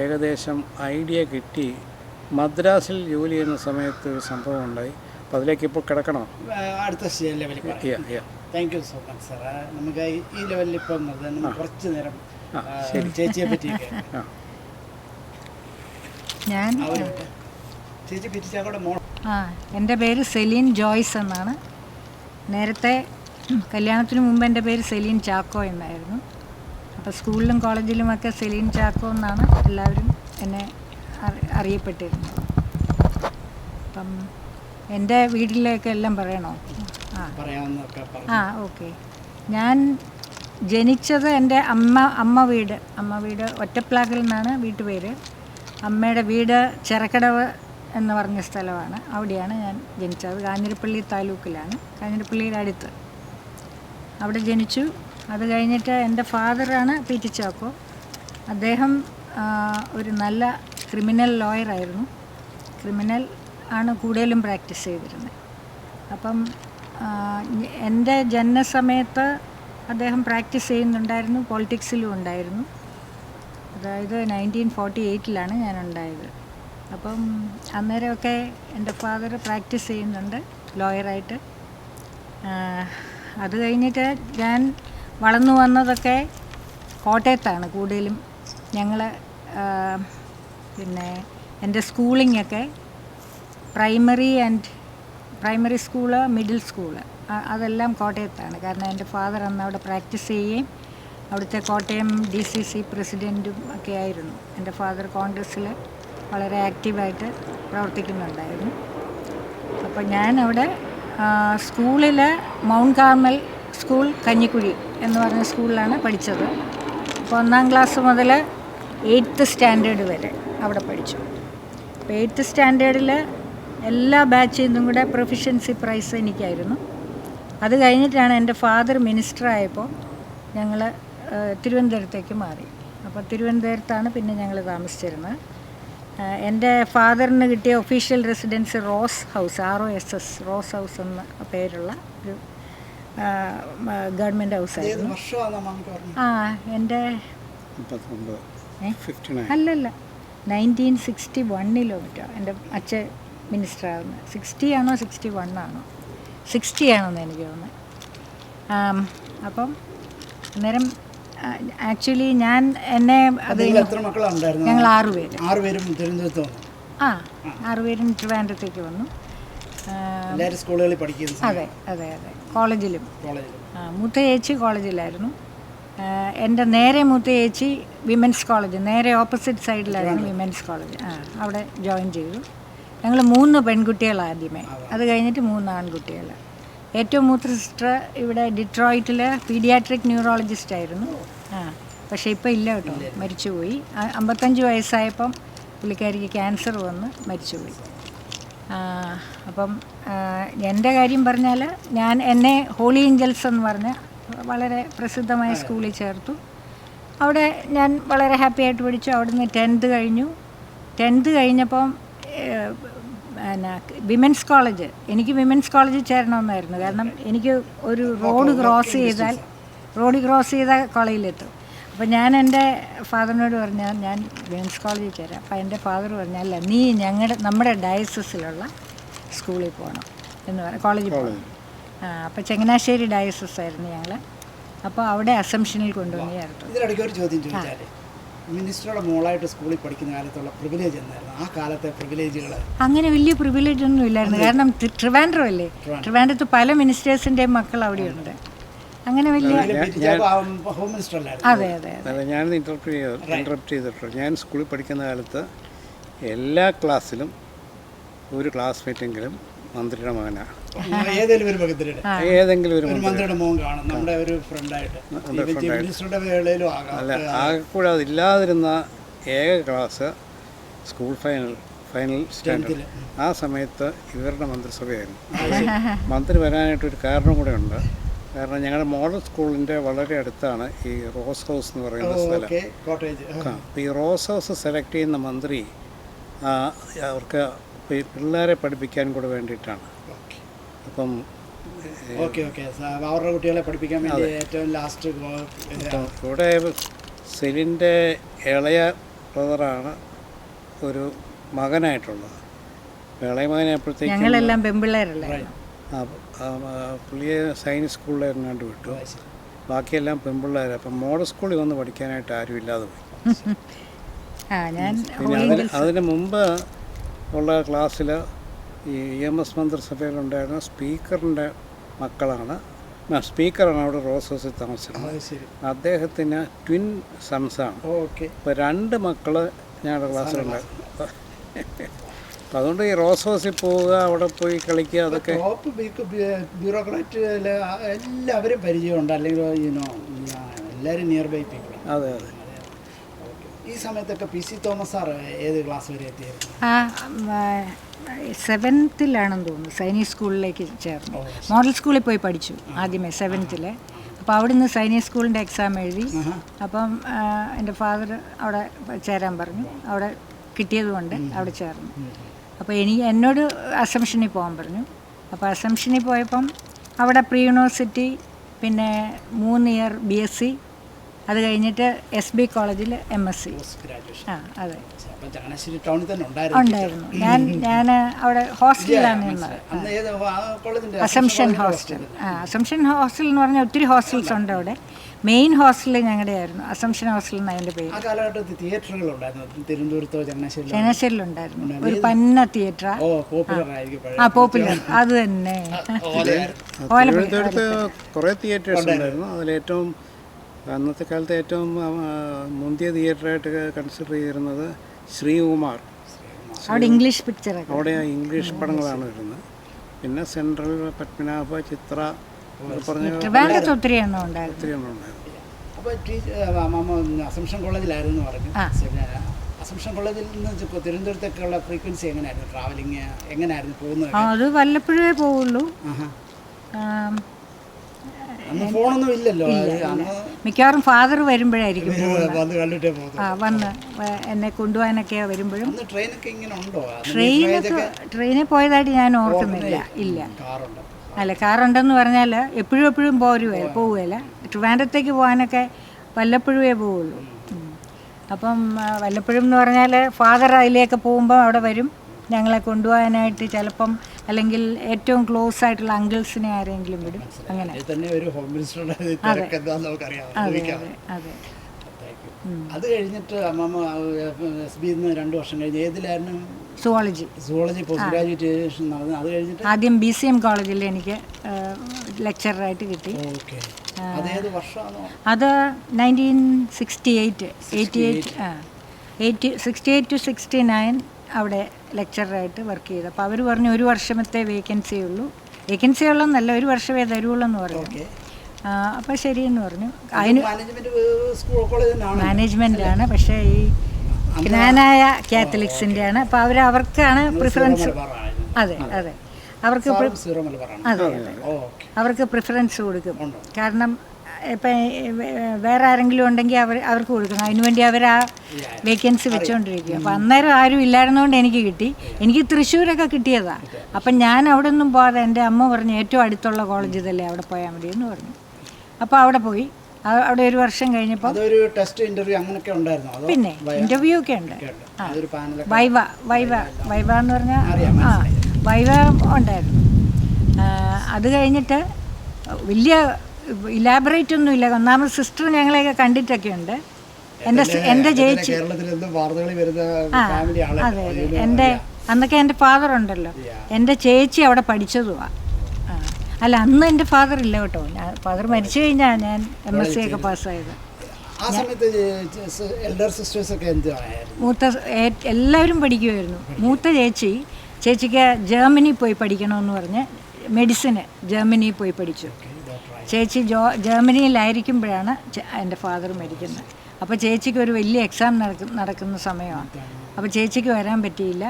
ഏകദേശം ഐഡിയ കിട്ടി. മദ്രാസിൽ ജോലി ചെയ്യുന്ന സമയത്ത് ഒരു സംഭവം ഉണ്ടായി. അപ്പോൾ അതിലേക്ക് ഇപ്പോൾ കിടക്കണോ? അടുത്ത ലെവലിൽ. Thank you so much sir. നമുക്ക് ഈ ലെവലിൽ ഇപ്പം കുറച്ച് നേരം ചേച്ചിയെ പറ്റിയൊക്കെ എൻ്റെ പേര് സെലീൻ ജോയ്സ് എന്നാണ്. നേരത്തെ കല്യാണത്തിന് മുമ്പ് എൻ്റെ പേര് സെലീൻ ചാക്കോ എന്നായിരുന്നു. അപ്പോൾ സ്കൂളിലും കോളേജിലുമൊക്കെ സെലീൻ ചാക്കോ എന്നാണ് എല്ലാവരും എന്നെ അറിയപ്പെട്ടിരുന്നത്. അപ്പം എൻ്റെ വീട്ടിലേക്ക് എല്ലാം പറയണോ? ഓക്കെ. ഞാൻ ജനിച്ചത് എൻ്റെ അമ്മ വീട് ഒറ്റപ്ലാക്കിൽ നിന്നാണ് വീട്ടുപേര്. അമ്മയുടെ വീട് ചെറക്കടവ് എന്ന് പറഞ്ഞ സ്ഥലമാണ്. അവിടെയാണ് ഞാൻ ജനിച്ചത്. കാഞ്ഞിരപ്പള്ളി താലൂക്കിലാണ്, കാഞ്ഞിരപ്പള്ളിയുടെ അടുത്ത്. അവിടെ ജനിച്ചു. അത് കഴിഞ്ഞിട്ട് എൻ്റെ ഫാദറാണ് പി.ടി. ചാക്കോ. അദ്ദേഹം ഒരു നല്ല ക്രിമിനൽ ലോയറായിരുന്നു. ക്രിമിനൽ ആണ് കൂടുതലും പ്രാക്ടീസ് ചെയ്തിരുന്നത്. അപ്പം എൻ്റെ ജനനസമയത്ത് അദ്ദേഹം പ്രാക്ടീസ് ചെയ്യുന്നുണ്ടായിരുന്നു, പോളിറ്റിക്സിലും ഉണ്ടായിരുന്നു. അതായത് 1948 ഞാനുണ്ടായത്. അപ്പം അന്നേരമൊക്കെ എൻ്റെ ഫാദർ പ്രാക്ടീസ് ചെയ്യുന്നുണ്ട് ലോയറായിട്ട്. അത് കഴിഞ്ഞിട്ട് ഞാൻ വളർന്നു വന്നതൊക്കെ കോട്ടയത്താണ് കൂടുതലും. ഞങ്ങൾ പിന്നെ എൻ്റെ സ്കൂളിങ്ങൊക്കെ പ്രൈമറി സ്കൂള്, മിഡിൽ സ്കൂള് അതെല്ലാം കോട്ടയത്താണ്. കാരണം എൻ്റെ ഫാദർ അന്ന് അവിടെ പ്രാക്ടീസ് ചെയ്യുകയും അവിടുത്തെ കോട്ടയം DCC പ്രസിഡൻറ്റും ഒക്കെ ആയിരുന്നു. എൻ്റെ ഫാദർ കോൺഗ്രസ്സിൽ വളരെ ആക്റ്റീവായിട്ട് പ്രവർത്തിക്കുന്നുണ്ടായിരുന്നു. അപ്പോൾ ഞാൻ അവിടെ സ്കൂളിൽ മൗണ്ട് കാർമൽ സ്കൂൾ കഞ്ഞിക്കുഴി എന്ന് പറഞ്ഞ സ്കൂളിലാണ് പഠിച്ചത്. അപ്പോൾ 1ാം ക്ലാസ് മുതൽ 8th സ്റ്റാൻഡേർഡ് വരെ അവിടെ പഠിച്ചു. അപ്പോൾ 8th സ്റ്റാൻഡേർഡിൽ എല്ലാ ബാച്ചിൽ നിന്നും കൂടെ പ്രൊഫിഷ്യൻസി പ്രൈസ് എനിക്കായിരുന്നു. അത് കഴിഞ്ഞിട്ടാണ് എൻ്റെ ഫാദർ മിനിസ്റ്ററായപ്പോൾ ഞങ്ങൾ തിരുവനന്തപുരത്തേക്ക് മാറി. അപ്പോൾ തിരുവനന്തപുരത്താണ് പിന്നെ ഞങ്ങൾ താമസിച്ചിരുന്നത്. എൻ്റെ ഫാദറിന് കിട്ടിയ official residence Ross house, ROSS, Ross house എന്ന പേരുള്ള ഒരു ഗവൺമെൻറ് ഹൗസായിരുന്നു. എൻ്റെ അല്ലല്ല 1961 എൻ്റെ അച്ഛൻ മിനിസ്റ്ററാകുന്നത്. 60 ആണോ 61 ആണോ 60 ആണോന്ന് എനിക്ക് തോന്നുന്നത്. അപ്പം അന്നേരം ആക്ച്വലി ഞാൻ എന്നെ അത് ഞങ്ങൾ 6 പേര് 6 പേരും ട്രിവാൻഡ്രത്തേക്ക് വന്നു. സ്കൂളുകളിൽ പഠിക്കുന്നു. അതെ അതെ അതെ, കോളേജിലും. മൂത്ത ചേച്ചി കോളേജിലായിരുന്നു. എൻ്റെ നേരെ മൂത്ത ചേച്ചി വിമൻസ് കോളേജ്, നേരെ ഓപ്പോസിറ്റ് സൈഡിലായിരുന്നു വിമൻസ് കോളേജ്. അവിടെ ജോയിൻ ചെയ്തു. ഞങ്ങൾ 3 പെൺകുട്ടികൾ ആദ്യമേ, അത് കഴിഞ്ഞിട്ട് 3 ആൺകുട്ടികൾ. ഏറ്റവും മൂത്ത സിസ്റ്റർ ഇവിടെ ഡിട്രോയിറ്റിൽ പീഡിയാട്രിക് ന്യൂറോളജിസ്റ്റ് ആയിരുന്നു. പക്ഷേ ഇപ്പോൾ ഇല്ല കേട്ടോ, മരിച്ചുപോയി. 55 വയസ്സായപ്പം പുള്ളിക്കാരിക്ക് ക്യാൻസർ വന്ന് മരിച്ചുപോയി. അപ്പം എൻ്റെ കാര്യം പറഞ്ഞാൽ എന്നെ ഹോളി ഏഞ്ചൽസ് എന്ന് പറഞ്ഞ വളരെ പ്രസിദ്ധമായ സ്കൂളിൽ ചേർത്തു. അവിടെ ഞാൻ വളരെ ഹാപ്പി ആയിട്ട് പഠിച്ചു. അവിടുന്ന് 10th കഴിഞ്ഞു. 10th കഴിഞ്ഞപ്പം വിമൻസ് കോളേജ്, എനിക്ക് വിമൻസ് കോളേജിൽ ചേരണമെന്നായിരുന്നു. കാരണം എനിക്ക് ഒരു റോഡ് ക്രോസ് ചെയ്താൽ കോളേജിലെത്തും. അപ്പോൾ ഞാൻ എൻ്റെ ഫാദറിനോട് പറഞ്ഞാൽ ഞാൻ വിമൻസ് കോളേജിൽ ചേരാം. അപ്പോൾ എൻ്റെ ഫാദർ പറഞ്ഞല്ല, നീ നമ്മുടെ ഡയസിസിലുള്ള സ്കൂളിൽ പോകണം എന്ന് പറഞ്ഞു, കോളേജിൽ പോകണം. അപ്പോൾ ചങ്ങനാശ്ശേരി ഡയസിസ് ആയിരുന്നു ഞങ്ങൾ. അപ്പോൾ അവിടെ അസംഷനിൽ കൊണ്ടുവന്ന് ചേർത്തു. ഇതിനിടയ്ക്ക് ഒരു ചോദ്യം ചോദിച്ചാൽ, മിനിസ്റ്ററുടെ മോളായിട്ട് സ്കൂളിൽ പഠിക്കുന്ന കാലത്തുള്ള പ്രിവിലേജ് എന്തായിരുന്നു? ആ കാലത്തെ പ്രിവിലേജുകൾ അങ്ങനെ വലിയ പ്രിവിലേജ് ഒന്നും ഇല്ലായിരുന്നു. കാരണം ട്രിവാൻഡ്രം അല്ലേ, ട്രിവാൻഡ്രത്ത് പല മിനിസ്റ്റേഴ്സിൻ്റെയും മക്കൾ അവിടെയുണ്ട്. അങ്ങനെ വലിയ ഹോം മിനിസ്റ്റർ അല്ലായിരുന്നു. അതെ അതെ അതെ. ഞാനത് ഇൻറ്ററപ്റ്റ് ചെയ്തിട്ടുണ്ട്. ഞാൻ സ്കൂളിൽ പഠിക്കുന്ന കാലത്ത് എല്ലാ ക്ലാസ്സിലും ഒരു ക്ലാസ്മേറ്റെങ്കിലും മന്ത്രിയുടെ മകനാണ്. ഏതെങ്കിലും ഒരു മന്ത്രിയുടെ മോൻ കാണും, നമ്മുടെ ഒരു ഫ്രണ്ടായിട്ട്. അല്ല, ആകെക്കൂടെ അതില്ലാതിരുന്ന ഏക ക്ലാസ് സ്കൂൾ ഫൈനൽ സ്റ്റാൻഡേർഡ്. ആ സമയത്ത് ഇവരുടെ മന്ത്രിസഭയായിരുന്നു. മന്ത്രി വരാനായിട്ടൊരു കാരണം കൂടെ ഉണ്ട്. കാരണം ഞങ്ങളുടെ മോഡൽ സ്കൂളിൻ്റെ വളരെ അടുത്താണ് ഈ റോസ് ഹൗസ് എന്ന് പറയുന്ന സ്ഥലം. അപ്പോൾ ഈ റോസ് ഹൗസ് സെലക്ട് ചെയ്യുന്ന മന്ത്രി അവർക്ക് പിള്ളേരെ പഠിപ്പിക്കാൻ കൂടെ വേണ്ടിയിട്ടാണ്. അപ്പം അവരുടെ കുട്ടികളെ പഠിപ്പിക്കാൻ വേണ്ടി ഏറ്റവും ലാസ്റ്റ് ഇവിടെ സെലിൻ്റെ ഇളയ ബ്രദറാണ് ഒരു മകനായിട്ടുള്ളത്. ഇളയ മകനായപ്പോഴത്തേക്കും ഞങ്ങളെല്ലാം പെൺപിള്ളേരല്ലേ. പുള്ളിയെ സയൻസ് സ്കൂളിൽ എങ്ങാണ്ട് വിട്ടു. ബാക്കിയെല്ലാം പെൺപിള്ളേർ. അപ്പം മോഡൽ സ്കൂളിൽ വന്ന് പഠിക്കാനായിട്ട് ആരും ഇല്ലാതെ പോയി. പിന്നെ അതിന് മുമ്പ് ഉള്ള ക്ലാസ്സിൽ ഈ EMS മന്ത്രിസഭയിലുണ്ടായിരുന്ന സ്പീക്കറിൻ്റെ മക്കളാണ്. സ്പീക്കറാണ് അവിടെ റോസ് ഹൗസിൽ താമസിച്ചിരുന്നത്. അദ്ദേഹത്തിന് ട്വിൻ സൺസാണ്. ഇപ്പോൾ 2 മക്കൾ ഞങ്ങളുടെ ക്ലാസ്സിലുണ്ടായിരുന്നു. അപ്പം അതുകൊണ്ട് ഈ റോസ് ഹൗസിൽ പോവുക, അവിടെ പോയി കളിക്കുക, അതൊക്കെ ബ്യൂറോക്രാറ്റ് എല്ലാവരും പരിചയമുണ്ട്, അല്ലെങ്കിൽ എല്ലാവരും നിയർ ബൈ പീപ്പിൾ. അതെ അതെ. ഈ സമയത്തൊക്കെ PC തോമസ് സാർ ഏത് ക്ലാസ് വരെ എത്തിയായിരുന്നു? 7th തോന്നുന്നു സൈനിക് സ്കൂളിലേക്ക് ചേർന്നു. മോഡൽ സ്കൂളിൽ പോയി പഠിച്ചു ആദ്യമേ 7th. അപ്പോൾ അവിടുന്ന് സൈനിക് സ്കൂളിൻ്റെ എക്സാം എഴുതി. അപ്പം എൻ്റെ ഫാദർ അവിടെ ചേരാൻ പറഞ്ഞു. അവിടെ കിട്ടിയതുകൊണ്ട് അവിടെ ചേർന്നു. അപ്പോൾ എന്നോട് അസംഷനിൽ പോകാൻ പറഞ്ഞു. അപ്പോൾ അസംഷനിൽ പോയപ്പം അവിടെ പ്രീ യൂണിവേഴ്സിറ്റി, പിന്നെ 3 ഇയർ BSc, അത് കഴിഞ്ഞിട്ട് SB കോളേജിൽ MSc. അതെ, ഉണ്ടായിരുന്നു. ഞാൻ അവിടെ ഹോസ്റ്റലിലാണ് നിന്നത്. Assumption hostel. അസംഷൻ ഹോസ്റ്റൽ എന്ന് പറഞ്ഞാൽ ഒത്തിരി ഹോസ്റ്റൽസ് ഉണ്ട് അവിടെ. മെയിൻ ഹോസ്റ്റൽ ഞങ്ങളുടെ ആയിരുന്നു, അസംഷൻ ഹോസ്റ്റൽ എന്ന് അതിൻ്റെ പേര്. ചങ്ങനാശ്ശേരിയിലുണ്ടായിരുന്നു ഒരു പന്ന തിയേറ്റർ. പോപ്പുലർ, അത് തന്നെ. തിരുവനന്തപുരത്ത് കുറേ തിയേറ്റേഴ്സ് ഉണ്ടായിരുന്നു. അതിലേറ്റവും അന്നത്തെ കാലത്ത് ഏറ്റവും മുന്തിയ തിയേറ്ററായിട്ട് കൺസിഡർ ചെയ്തിരുന്നത് ശ്രീകുമാർ. അവിടെ ഇംഗ്ലീഷ് പിക്ചർ, അവിടെ ഇംഗ്ലീഷ് പടങ്ങളാണ് വരുന്നത്. പിന്നെ സെൻട്രൽ, പത്മനാഭ, ചിത്ര ഒത്തിരി എണ്ണം ഉണ്ടായിരുന്നു. അപ്പോൾ അസംഷൻ കോളേജിലായിരുന്നു പറഞ്ഞു. അസംഷൻ കോളേജിൽ നിന്ന് തിരുവനന്തപുരത്തേക്കുള്ള ഫ്രീക്വൻസി എങ്ങനെയായിരുന്നു? ട്രാവലിങ് എങ്ങനെയായിരുന്നു പോകുന്നത്? അത് വല്ലപ്പോഴേ പോവുള്ളൂ. അന്ന് ഫോണൊന്നും ഇല്ലല്ലോ, അന്ന് മിക്കവാറും ഫാദർ വരുമ്പോഴായിരിക്കും വന്ന് കണ്ടിട്ടേ പോകുന്നു. വന്ന് എന്നെ കൊണ്ടുപോകാനൊക്കെ വരുമ്പോഴും. അന്ന് ട്രെയിനൊക്കെ ഇങ്ങനെ ഉണ്ടോ? ട്രെയിനിൽ പോയതായിട്ട് ഞാൻ ഓർക്കുന്നില്ല. ഇല്ല, കാറുണ്ട്. അല്ല, കാറുണ്ടെന്ന് പറഞ്ഞാൽ എപ്പോഴും പോവുകയില്ല. ട്രിവാൻഡ്രത്തേക്ക് പോകാനൊക്കെ വല്ലപ്പോഴേ പോവുള്ളൂ. അപ്പം വല്ലപ്പോഴും എന്ന് പറഞ്ഞാൽ ഫാദർ അതിലേക്ക് പോകുമ്പോൾ അവിടെ വരും ഞങ്ങളെ കൊണ്ടുപോകാനായിട്ട്. ചിലപ്പം അല്ലെങ്കിൽ ഏറ്റവും ക്ലോസ് ആയിട്ടുള്ള അങ്കിൾസിനെ ആരെങ്കിലും വിടും. അങ്ങനെ. അതെ അതെ. അത് കഴിഞ്ഞിട്ട് അമ്മമ്മ SB 2 വർഷം കഴിഞ്ഞ് ഏതിലായിരുന്നു? സുവോളജി പോസ്റ്റ് ഗ്രാജുവേഷൻ നടന്നു. അത് കഴിഞ്ഞിട്ട് ആദ്യം BCM കോളേജിൽ എനിക്ക് ലെക്ചറായിട്ട് കിട്ടി. അതേത് വർഷമാണോ? അത് 1968 68 to 69 അവിടെ ലെക്ചറായിട്ട് വർക്ക് ചെയ്തു. അപ്പോൾ അവർ പറഞ്ഞു 1 വർഷത്തെ വേക്കൻസി ഉള്ളെന്നല്ല, 1 വർഷമേ തരുള്ളൂ എന്ന് പറഞ്ഞു. അപ്പോൾ ശരിയെന്ന് പറഞ്ഞു. അതിന് മാനേജ്മെൻറ്റാണ്, പക്ഷേ ഈ ജ്ഞാനായ കാത്തലിക്സിൻ്റെയാണ്. അപ്പോൾ അവർക്കാണ് പ്രിഫറൻസ്. അതെ അതെ, അവർക്ക് പ്രിഫറൻസ് കൊടുക്കും. കാരണം ഇപ്പം വേറെ ആരെങ്കിലും ഉണ്ടെങ്കിൽ അവർക്ക് കൊടുക്കണം. അതിനുവേണ്ടി അവർ ആ വേക്കൻസി വെച്ചുകൊണ്ടിരിക്കുക. അപ്പോൾ അന്നേരം ആരും ഇല്ലായിരുന്നുകൊണ്ട് എനിക്ക് കിട്ടി. എനിക്ക് തൃശ്ശൂരൊക്കെ കിട്ടിയതാണ്. അപ്പം ഞാൻ അവിടെ ഒന്നും പോകാതെ എൻ്റെ അമ്മ പറഞ്ഞു ഏറ്റവും അടുത്തുള്ള കോളേജ് ഇതല്ലേ, അവിടെ പോയാൽ മതി എന്ന് പറഞ്ഞു. അപ്പോൾ അവിടെ പോയി. അവിടെ 1 വർഷം കഴിഞ്ഞപ്പോൾ പിന്നെ ഇൻ്റർവ്യൂ ഒക്കെ ഉണ്ട്. വൈവ എന്ന് പറഞ്ഞാൽ വൈവ ഉണ്ടായിരുന്നു. അത് കഴിഞ്ഞിട്ട് വലിയ ഇലാബറേറ്റ് ഒന്നുമില്ല. ഒന്നാമത് സിസ്റ്റർ ഞങ്ങളെയൊക്കെ കണ്ടിട്ടൊക്കെ ഉണ്ട്. എൻ്റെ ചേച്ചി അതെ എൻ്റെ അന്നൊക്കെ എൻ്റെ ഫാദർ ഉണ്ടല്ലോ, എൻ്റെ ചേച്ചി അവിടെ പഠിച്ചതുമാണ്. അല്ല, അന്ന് എൻ്റെ ഫാദർ ഇല്ല കേട്ടോ. ഫാദർ മരിച്ചു കഴിഞ്ഞാൽ ഞാൻ MSc ഒക്കെ പാസ്സായത്. എല്ലാവരും പഠിക്കുമായിരുന്നു. മൂത്ത ചേച്ചിക്ക് ജർമ്മനി പോയി പഠിക്കണമെന്ന് പറഞ്ഞ് മെഡിസിന് ജർമ്മനിയിൽ പോയി പഠിച്ചു. ചേച്ചി ജർമ്മനിയിലായിരിക്കുമ്പോഴാണ് എൻ്റെ ഫാദർ മരിക്കുന്നത്. അപ്പോൾ ചേച്ചിക്ക് ഒരു വലിയ എക്സാം നടക്കുന്ന സമയമാണ്. അപ്പോൾ ചേച്ചിക്ക് വരാൻ പറ്റിയില്ല.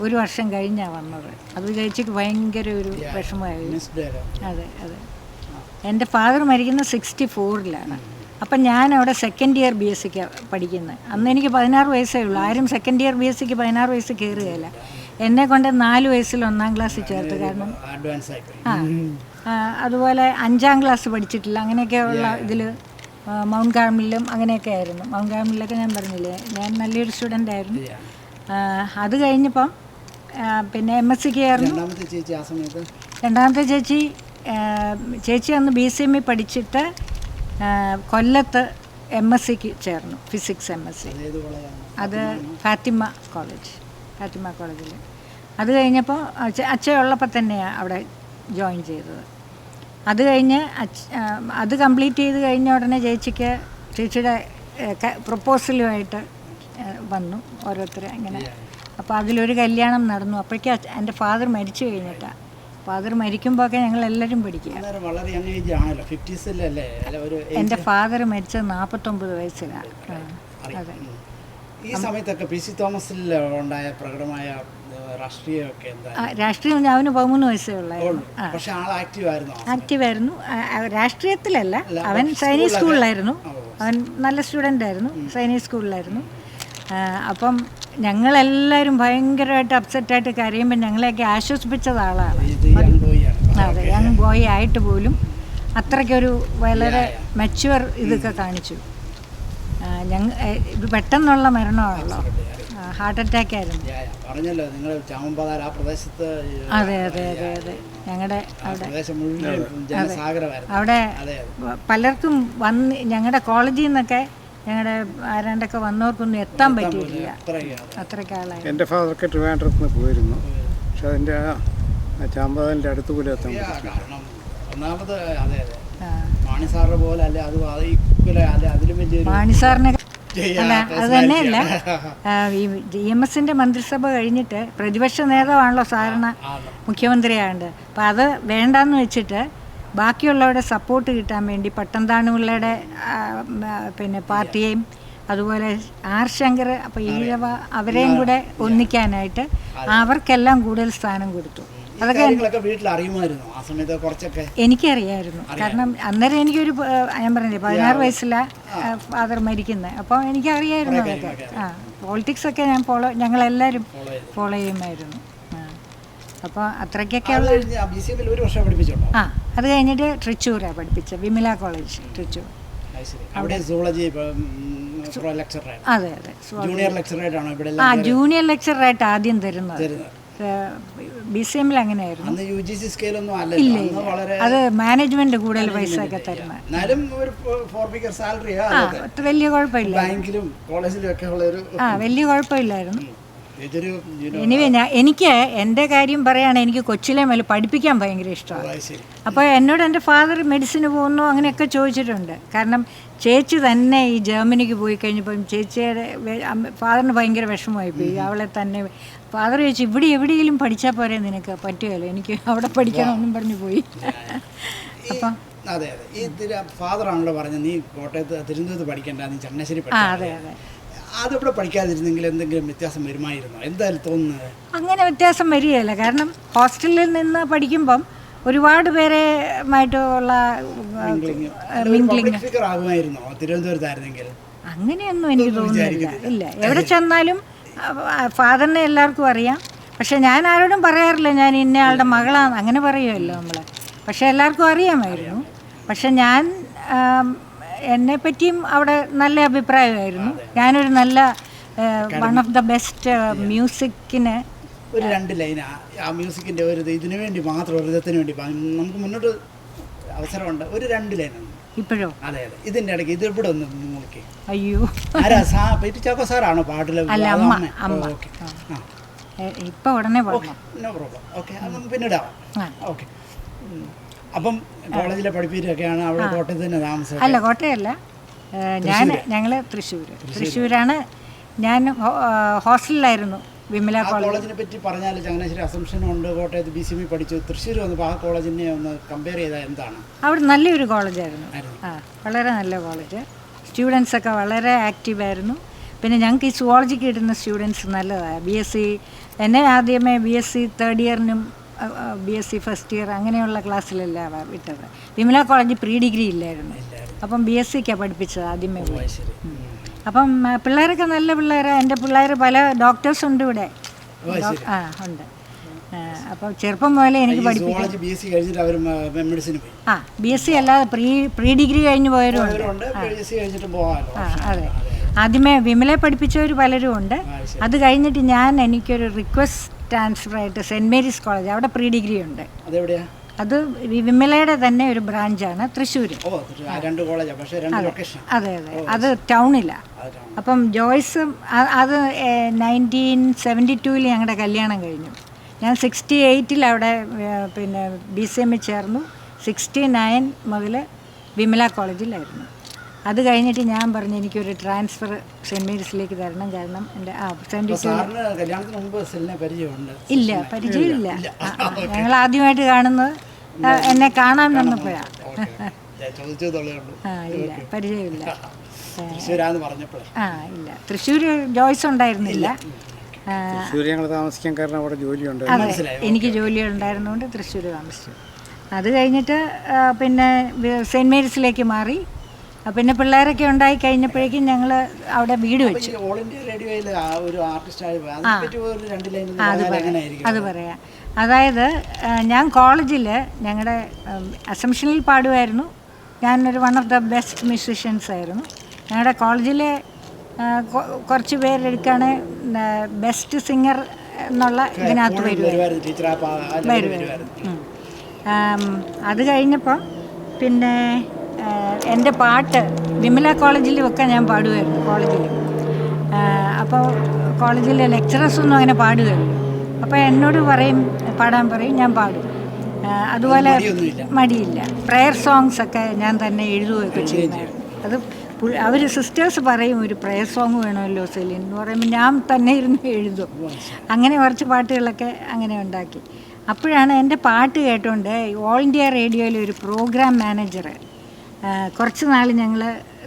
1 വർഷം കഴിഞ്ഞാണ് വന്നത്. അത് ചേച്ചിക്ക് ഭയങ്കര ഒരു വിഷമമായിരുന്നു. അതെ അതെ. എൻ്റെ ഫാദർ മരിക്കുന്നത് 64-ലാണ്. അപ്പം ഞാൻ അവിടെ സെക്കൻഡ് ഇയർ BSc പഠിക്കുന്നത്. അന്ന് എനിക്ക് 16 വയസ്സേ ഉള്ളൂ. ആരും സെക്കൻഡ് ഇയർ BScക്ക് 16 വയസ്സ് കയറുകയില്ല. എന്നെ കൊണ്ട് 4 വയസ്സിൽ 1-ാം ക്ലാസ്സിൽ ചേർത്ത്. കാരണം അതുപോലെ 5-ാം ക്ലാസ് പഠിച്ചിട്ടില്ല. അങ്ങനെയൊക്കെയുള്ള ഇതിൽ മൗണ്ട് കാർമലിലും അങ്ങനെയൊക്കെ ആയിരുന്നു. മൗണ്ട് കാർമലിലൊക്കെ ഞാൻ പറഞ്ഞില്ലേ, ഞാൻ നല്ലൊരു സ്റ്റുഡൻ്റ് ആയിരുന്നു. അത് കഴിഞ്ഞപ്പം പിന്നെ MScക്ക് ആയിരുന്നു. രണ്ടാമത്തെ ചേച്ചി അന്ന് BCM പഠിച്ചിട്ട് കൊല്ലത്ത് MScക്ക് ചേർന്നു, ഫിസിക്സ് MSc. അത് ഫാത്തിമ കോളേജിൽ. അത് കഴിഞ്ഞപ്പോൾ അച്ഛയുള്ളപ്പോൾ തന്നെയാണ് അവിടെ ജോയിൻ ചെയ്തത്. അത് കഴിഞ്ഞ് അത് കംപ്ലീറ്റ് ചെയ്ത് കഴിഞ്ഞ ഉടനെ ചേച്ചിയുടെ പ്രപ്പോസലുമായിട്ട് വന്നു ഓരോരുത്തർ ഇങ്ങനെ. അപ്പോൾ അതിലൊരു കല്യാണം നടന്നു. അപ്പോഴേക്കും എൻ്റെ ഫാദർ മരിച്ചു കഴിഞ്ഞിട്ടാണ്. ഫാദർ മരിക്കുമ്പോഴൊക്കെ ഞങ്ങളെല്ലാവരും പഠിക്കുക. എൻ്റെ ഫാദർ മരിച്ചത് 49 വയസ്സിലാണ്. അതെ. ഈ സമയത്തൊക്കെ PC തോമസിൽ ഉണ്ടായ പ്രകടമായ രാഷ്ട്രീയം അവന് 13 വയസ്സേ ഉള്ളായിരുന്നു. ആക്റ്റീവായിരുന്നു. രാഷ്ട്രീയത്തിലല്ല, അവൻ സൈനിക് സ്കൂളിലായിരുന്നു. അവൻ നല്ല സ്റ്റുഡൻ്റ് ആയിരുന്നു, സൈനിക് സ്കൂളിലായിരുന്നു. അപ്പം ഞങ്ങളെല്ലാവരും ഭയങ്കരമായിട്ട് അപ്സെറ്റായിട്ട് കരയുമ്പോൾ ഞങ്ങളെയൊക്കെ ആശ്വസിപ്പിച്ചത് ആളാണ്. അതെ, യങ് ബോയ് ആയിട്ട് പോലും അത്രയ്ക്കൊരു വളരെ മെച്യൂർ ഇതൊക്കെ കാണിച്ചു. ഇത് പെട്ടെന്നുള്ള മരണമാണല്ലോ, ഹാർട്ട് അറ്റാക്ക് ആയിരുന്നു. അതെ അതെ അതെ അതെ. ഞങ്ങളുടെ അവിടെ പലർക്കും ഞങ്ങളുടെ കോളേജിൽ നിന്നൊക്കെ ഞങ്ങളുടെ ആരാണ്ടൊക്കെ വന്നവർക്കൊന്നും എത്താൻ പറ്റിയില്ല. അത്രയ്ക്കാളായി. എൻ്റെ ഫാദർക്ക് ട്രിവാൻഡ്രത്ത് നിന്ന് പോയിരുന്നു, പക്ഷെ അതിൻ്റെ ചാമ്പതിൻ്റെ അടുത്ത് കൂടി എത്താൻ മാണിസാറിനെ അല്ല, അത് തന്നെയല്ല. ഈ GMSൻ്റെ മന്ത്രിസഭ കഴിഞ്ഞിട്ട് പ്രതിപക്ഷ നേതാവാണല്ലോ സാധാരണ മുഖ്യമന്ത്രിയാണ്ട്. അപ്പം അത് വേണ്ടാന്ന് വെച്ചിട്ട് ബാക്കിയുള്ളവരുടെ സപ്പോർട്ട് കിട്ടാൻ വേണ്ടി പട്ടംതാണുപിള്ളയുടെ പിന്നെ പാർട്ടിയെയും അതുപോലെ R ശങ്കർ, അപ്പോൾ ഈഴവ, അവരെയും കൂടെ ഒന്നിക്കാനായിട്ട് അവർക്കെല്ലാം കൂടുതൽ സ്ഥാനം കൊടുത്തു. അതൊക്കെ കാര്യങ്ങളൊക്കെ വീട്ടിൽ അറിയുമായിരുന്നു ആ സമയത്ത് കുറച്ചൊക്കെ? എനിക്കറിയായിരുന്നു. കാരണം അന്നേരം എനിക്കൊരു ഞാൻ പറഞ്ഞില്ലേ 16 വയസ്സിലാണ് ഫാദർ മരിക്കുന്നത്. അപ്പോൾ എനിക്കറിയായിരുന്നു അതൊക്കെ. പോളിറ്റിക്സ് ഒക്കെ ഞങ്ങളെല്ലാവരും ഫോളോ ചെയ്യുമായിരുന്നു. അപ്പോൾ അത്രയ്ക്കൊക്കെ അത് കഴിഞ്ഞ് BCM ഒരു വർഷം പഠിപ്പിച്ചോളൂ. അത് കഴിഞ്ഞിട്ട് തൃശ്ശൂരാണ് പഠിപ്പിച്ചത്, വിമല കോളേജ് തൃശ്ശൂർ. അവിടെ സുവോളജി ലെക്ചറാണ്. അതെ അതെ, ജൂനിയർ ലെക്ചറായിട്ടാണോ ഇവിടെ? ജൂനിയർ ലെക്ചറായിട്ട് ആദ്യം തരുന്നത്. BCM അങ്ങനെയായിരുന്നു. അന്ന് UGC സ്കെയിലൊന്നും ഇല്ല, വളരെ അത് മാനേജ്മെന്റ് കൂടുതൽ പൈസ ഒക്കെ തരുന്നത്. എന്നാലും ഒരു 4 figure സാലറിയാ. വലിയ കുഴപ്പമില്ല. ബാങ്കിലും കോളേജിലും ഒക്കെ ഉള്ള ഒരു വലിയ കുഴപ്പമില്ലായിരുന്നു. ഇതൊരു എനിവേ എനിക്ക് എൻ്റെ കാര്യം പറയുകയാണെങ്കിൽ എനിക്ക് കൊച്ചിലെ മേലെ പഠിപ്പിക്കാൻ ഭയങ്കര ഇഷ്ടമാണ്. അപ്പോൾ എന്നോട് എൻ്റെ ഫാദർ മെഡിസിന് പോകുന്നു അങ്ങനെയൊക്കെ ചോദിച്ചിട്ടുണ്ട്. കാരണം ചേച്ചി തന്നെ ഈ ജർമ്മനിക്ക് പോയി കഴിഞ്ഞപ്പം ചേച്ചിയുടെ ഫാദറിന് ഭയങ്കര വിഷമമായി പോയി. അവളെ തന്നെ ഫാദർ ചോദിച്ചു, ഇവിടെ എവിടെയെങ്കിലും പഠിച്ചാൽ പോരെ, നിനക്ക് പറ്റുമല്ലോ, എനിക്ക് അവിടെ പഠിക്കണമെന്നും പറഞ്ഞു പോയി. അപ്പം അതെ അതെ, ഈ ഫാദറാണല്ലോ പറഞ്ഞത് നീ കോട്ടയത്ത് തിരുവനന്തപുരത്ത് പഠിക്കണ്ട, നീ ചങ്ങനാശ്ശേരി അതെ അതെ, അതിവിടെ പഠിക്കാതിരുന്നെങ്കിൽ എന്തെങ്കിലും വ്യത്യാസം വരുമായിരുന്നോ? എന്തായാലും തോന്നുന്നത് അങ്ങനെ വ്യത്യാസം വരികയില്ല. കാരണം ഹോസ്റ്റലിൽ നിന്ന് പഠിക്കുമ്പം ഒരുപാട് പേരുമായിട്ടുള്ള മിംഗ്ലിങ് ഫിഗർ ആകുമായിരുന്നോ തിരുവനന്തപുരത്തായിരുന്നെങ്കിൽ? അങ്ങനെയൊന്നും എനിക്ക് തോന്നുന്നില്ല. ഇല്ല, എവിടെ ചെന്നാലും ഫാദറിനെ എല്ലാവർക്കും അറിയാം. പക്ഷെ ഞാൻ ആരോടും പറയാറില്ല ഞാൻ ഇന്നയാളുടെ മകളാണ്, അങ്ങനെ പറയുമല്ലോ നമ്മൾ. പക്ഷെ എല്ലാവർക്കും അറിയാമായിരുന്നു. പക്ഷെ ഞാൻ എന്നെപ്പറ്റിയും അവിടെ നല്ല അഭിപ്രായമായിരുന്നു. ഞാനൊരു നല്ല വൺ ഓഫ് ദ ബെസ്റ്റ് മ്യൂസിക്കിന് ഒരു 2 ലൈൻ ആ മ്യൂസിക്കിൻ്റെ ഒരു ഇതിനു വേണ്ടി മാത്രം, ഒരു വിധത്തിന് വേണ്ടി നമുക്ക് മുന്നോട്ട് അവസരമുണ്ട്. ഒരു 2 ലൈനാണ് ഇപ്പോഴോ? അതെ അതെ, ഇതിൻ്റെ ഇടയ്ക്ക് ഇത് ഇവിടെ ഒന്ന് നോക്കി. അയ്യോ, ആരാ ചാക്കോ സാറാണോ പാട്ടിൽ? അല്ല, അമ്മ. ഓക്കെ, ഇപ്പം ഉടനെ നോ പ്രോബ്ലം. ഓക്കെ, പിന്നീട് ഓക്കെ. അപ്പം കോളേജിലെ പഠിപ്പിക്കുകയാണ് അവിടെ കോട്ടയത്ത് തന്നെ താമസം? അല്ല, കോട്ടയമല്ല, ഞങ്ങൾ തൃശ്ശൂരാണ്. ഞാൻ ഹോസ്റ്റലിലായിരുന്നു വിമല കോളേജിനെ പറ്റി പറഞ്ഞാൽ ചങ്ങനാശ്ശേരി അസംഷനും ഉണ്ട്, കോട്ടയത്ത് BCM പഠിച്ചു, തൃശ്ശൂർ വന്നപ്പോൾ ആ കോളേജിനെ ഒന്ന് കമ്പയർ ചെയ്താൽ എന്താണ്? അവിടെ നല്ലൊരു കോളേജായിരുന്നു. വളരെ നല്ല കോളേജ്. സ്റ്റുഡൻസൊക്കെ വളരെ ആക്റ്റീവായിരുന്നു. പിന്നെ ഞങ്ങൾക്ക് ഈ സുവോളജിക്ക് കിട്ടുന്ന സ്റ്റുഡൻസ് നല്ലതാണ്. BSc എന്നെ ആദ്യമേ BSc 3rd ഇയറിനും BSc 1st year അങ്ങനെയുള്ള ക്ലാസ്സിലല്ല വിട്ടത്. വിമല കോളേജ് പ്രീ ഡിഗ്രി ഇല്ലായിരുന്നു. അപ്പം BScക്കാണ് പഠിപ്പിച്ചത് ആദ്യമേ പോയി. അപ്പം പിള്ളേരൊക്കെ നല്ല പിള്ളേരാണ്. എൻ്റെ പിള്ളേർ പല ഡോക്ടേഴ്സ് ഉണ്ട് ഇവിടെ. ഉണ്ട്. അപ്പം ചെറുപ്പം മുതലേ എനിക്ക് പഠിപ്പിക്കും. BSc അല്ലാതെ പ്രീ ഡിഗ്രി കഴിഞ്ഞ് പോയവരും ഉണ്ട്. അതെ, ആദ്യമേ വിമലെ പഠിപ്പിച്ചവർ പലരും ഉണ്ട്. അത് കഴിഞ്ഞിട്ട് എനിക്കൊരു റിക്വസ്റ്റ് ട്രാൻസ്ഫർ ആയിട്ട് സെൻറ്റ് മേരീസ് കോളേജ്, അവിടെ പ്രീ ഡിഗ്രി ഉണ്ട്. അത് വിമലയുടെ തന്നെ ഒരു ബ്രാഞ്ചാണ് തൃശ്ശൂർ. അതെ അതെ, അത് ടൗണിലാണ്. അപ്പം ജോയ്സ് അത് 1972 ഞങ്ങളുടെ കല്യാണം കഴിഞ്ഞു. ഞാൻ 68 അവിടെ പിന്നെ BCM ചേർന്നു. 69 മുതൽ വിമല കോളേജിലായിരുന്നു. അത് കഴിഞ്ഞിട്ട് ഞാൻ പറഞ്ഞു എനിക്കൊരു ട്രാൻസ്ഫർ സെൻറ്റ് മേരീസിലേക്ക് തരണം. കാരണം എൻ്റെ 72 ഇല്ല, പരിചയമില്ല. ഞങ്ങൾ ആദ്യമായിട്ട് കാണുന്നത് എന്നെ കാണാൻ വന്നപ്പോഴാണ്. ഇല്ല, പരിചയമില്ല. ഇല്ല, തൃശ്ശൂർ ജോയ്സ് ഉണ്ടായിരുന്നില്ല. അതെ, എനിക്ക് ജോലി ഉണ്ടായിരുന്നുകൊണ്ട് തൃശ്ശൂർ താമസിച്ചു. അത് കഴിഞ്ഞിട്ട് പിന്നെ സെൻറ്റ് മേരീസിലേക്ക് മാറി. പിന്നെ പിള്ളേരൊക്കെ ഉണ്ടായി കഴിഞ്ഞപ്പോഴേക്കും ഞങ്ങൾ അവിടെ വീട് വെച്ചു. അത് പറയാം. അതായത് ഞാൻ കോളേജിൽ ഞങ്ങളുടെ അസംഷനിൽ പാടുമായിരുന്നു. ഞാനൊരു one of the best musicians ആയിരുന്നു. ഞങ്ങളുടെ കോളേജിലെ കുറച്ച് പേരെടുക്കാണ് ബെസ്റ്റ് സിംഗർ എന്നുള്ള ഇതിനകത്ത് വരുമായിരുന്നു. അത് കഴിഞ്ഞപ്പോൾ പിന്നെ എൻ്റെ പാട്ട് വിമല കോളേജിലുമൊക്കെ ഞാൻ പാടുമായിരുന്നു. അപ്പോൾ കോളേജിലെ ലെക്ചറേഴ്സൊന്നും അങ്ങനെ പാടുകയില്ല. അപ്പോൾ എന്നോട് പാടാൻ പറയും, ഞാൻ പാടും. അതുപോലെ മടിയില്ല. പ്രയർ സോങ്സ് ഒക്കെ ഞാൻ തന്നെ എഴുതുകയൊക്കെ ചെയ്യുമായിരുന്നു. അത് അവർ സിസ്റ്റേഴ്സ് പറയും ഒരു പ്രയർ സോങ് വേണമല്ലോ സെലിൻ എന്ന് പറയുമ്പോൾ ഞാൻ തന്നെ ഇരുന്ന് എഴുതും. അങ്ങനെ കുറച്ച് പാട്ടുകളൊക്കെ അങ്ങനെ ഉണ്ടാക്കി. അപ്പോഴാണ് എൻ്റെ പാട്ട് കേട്ടുകൊണ്ട് ഓൾ ഇന്ത്യ റേഡിയോയിലെ ഒരു പ്രോഗ്രാം മാനേജർ കുറച്ച് നാൾ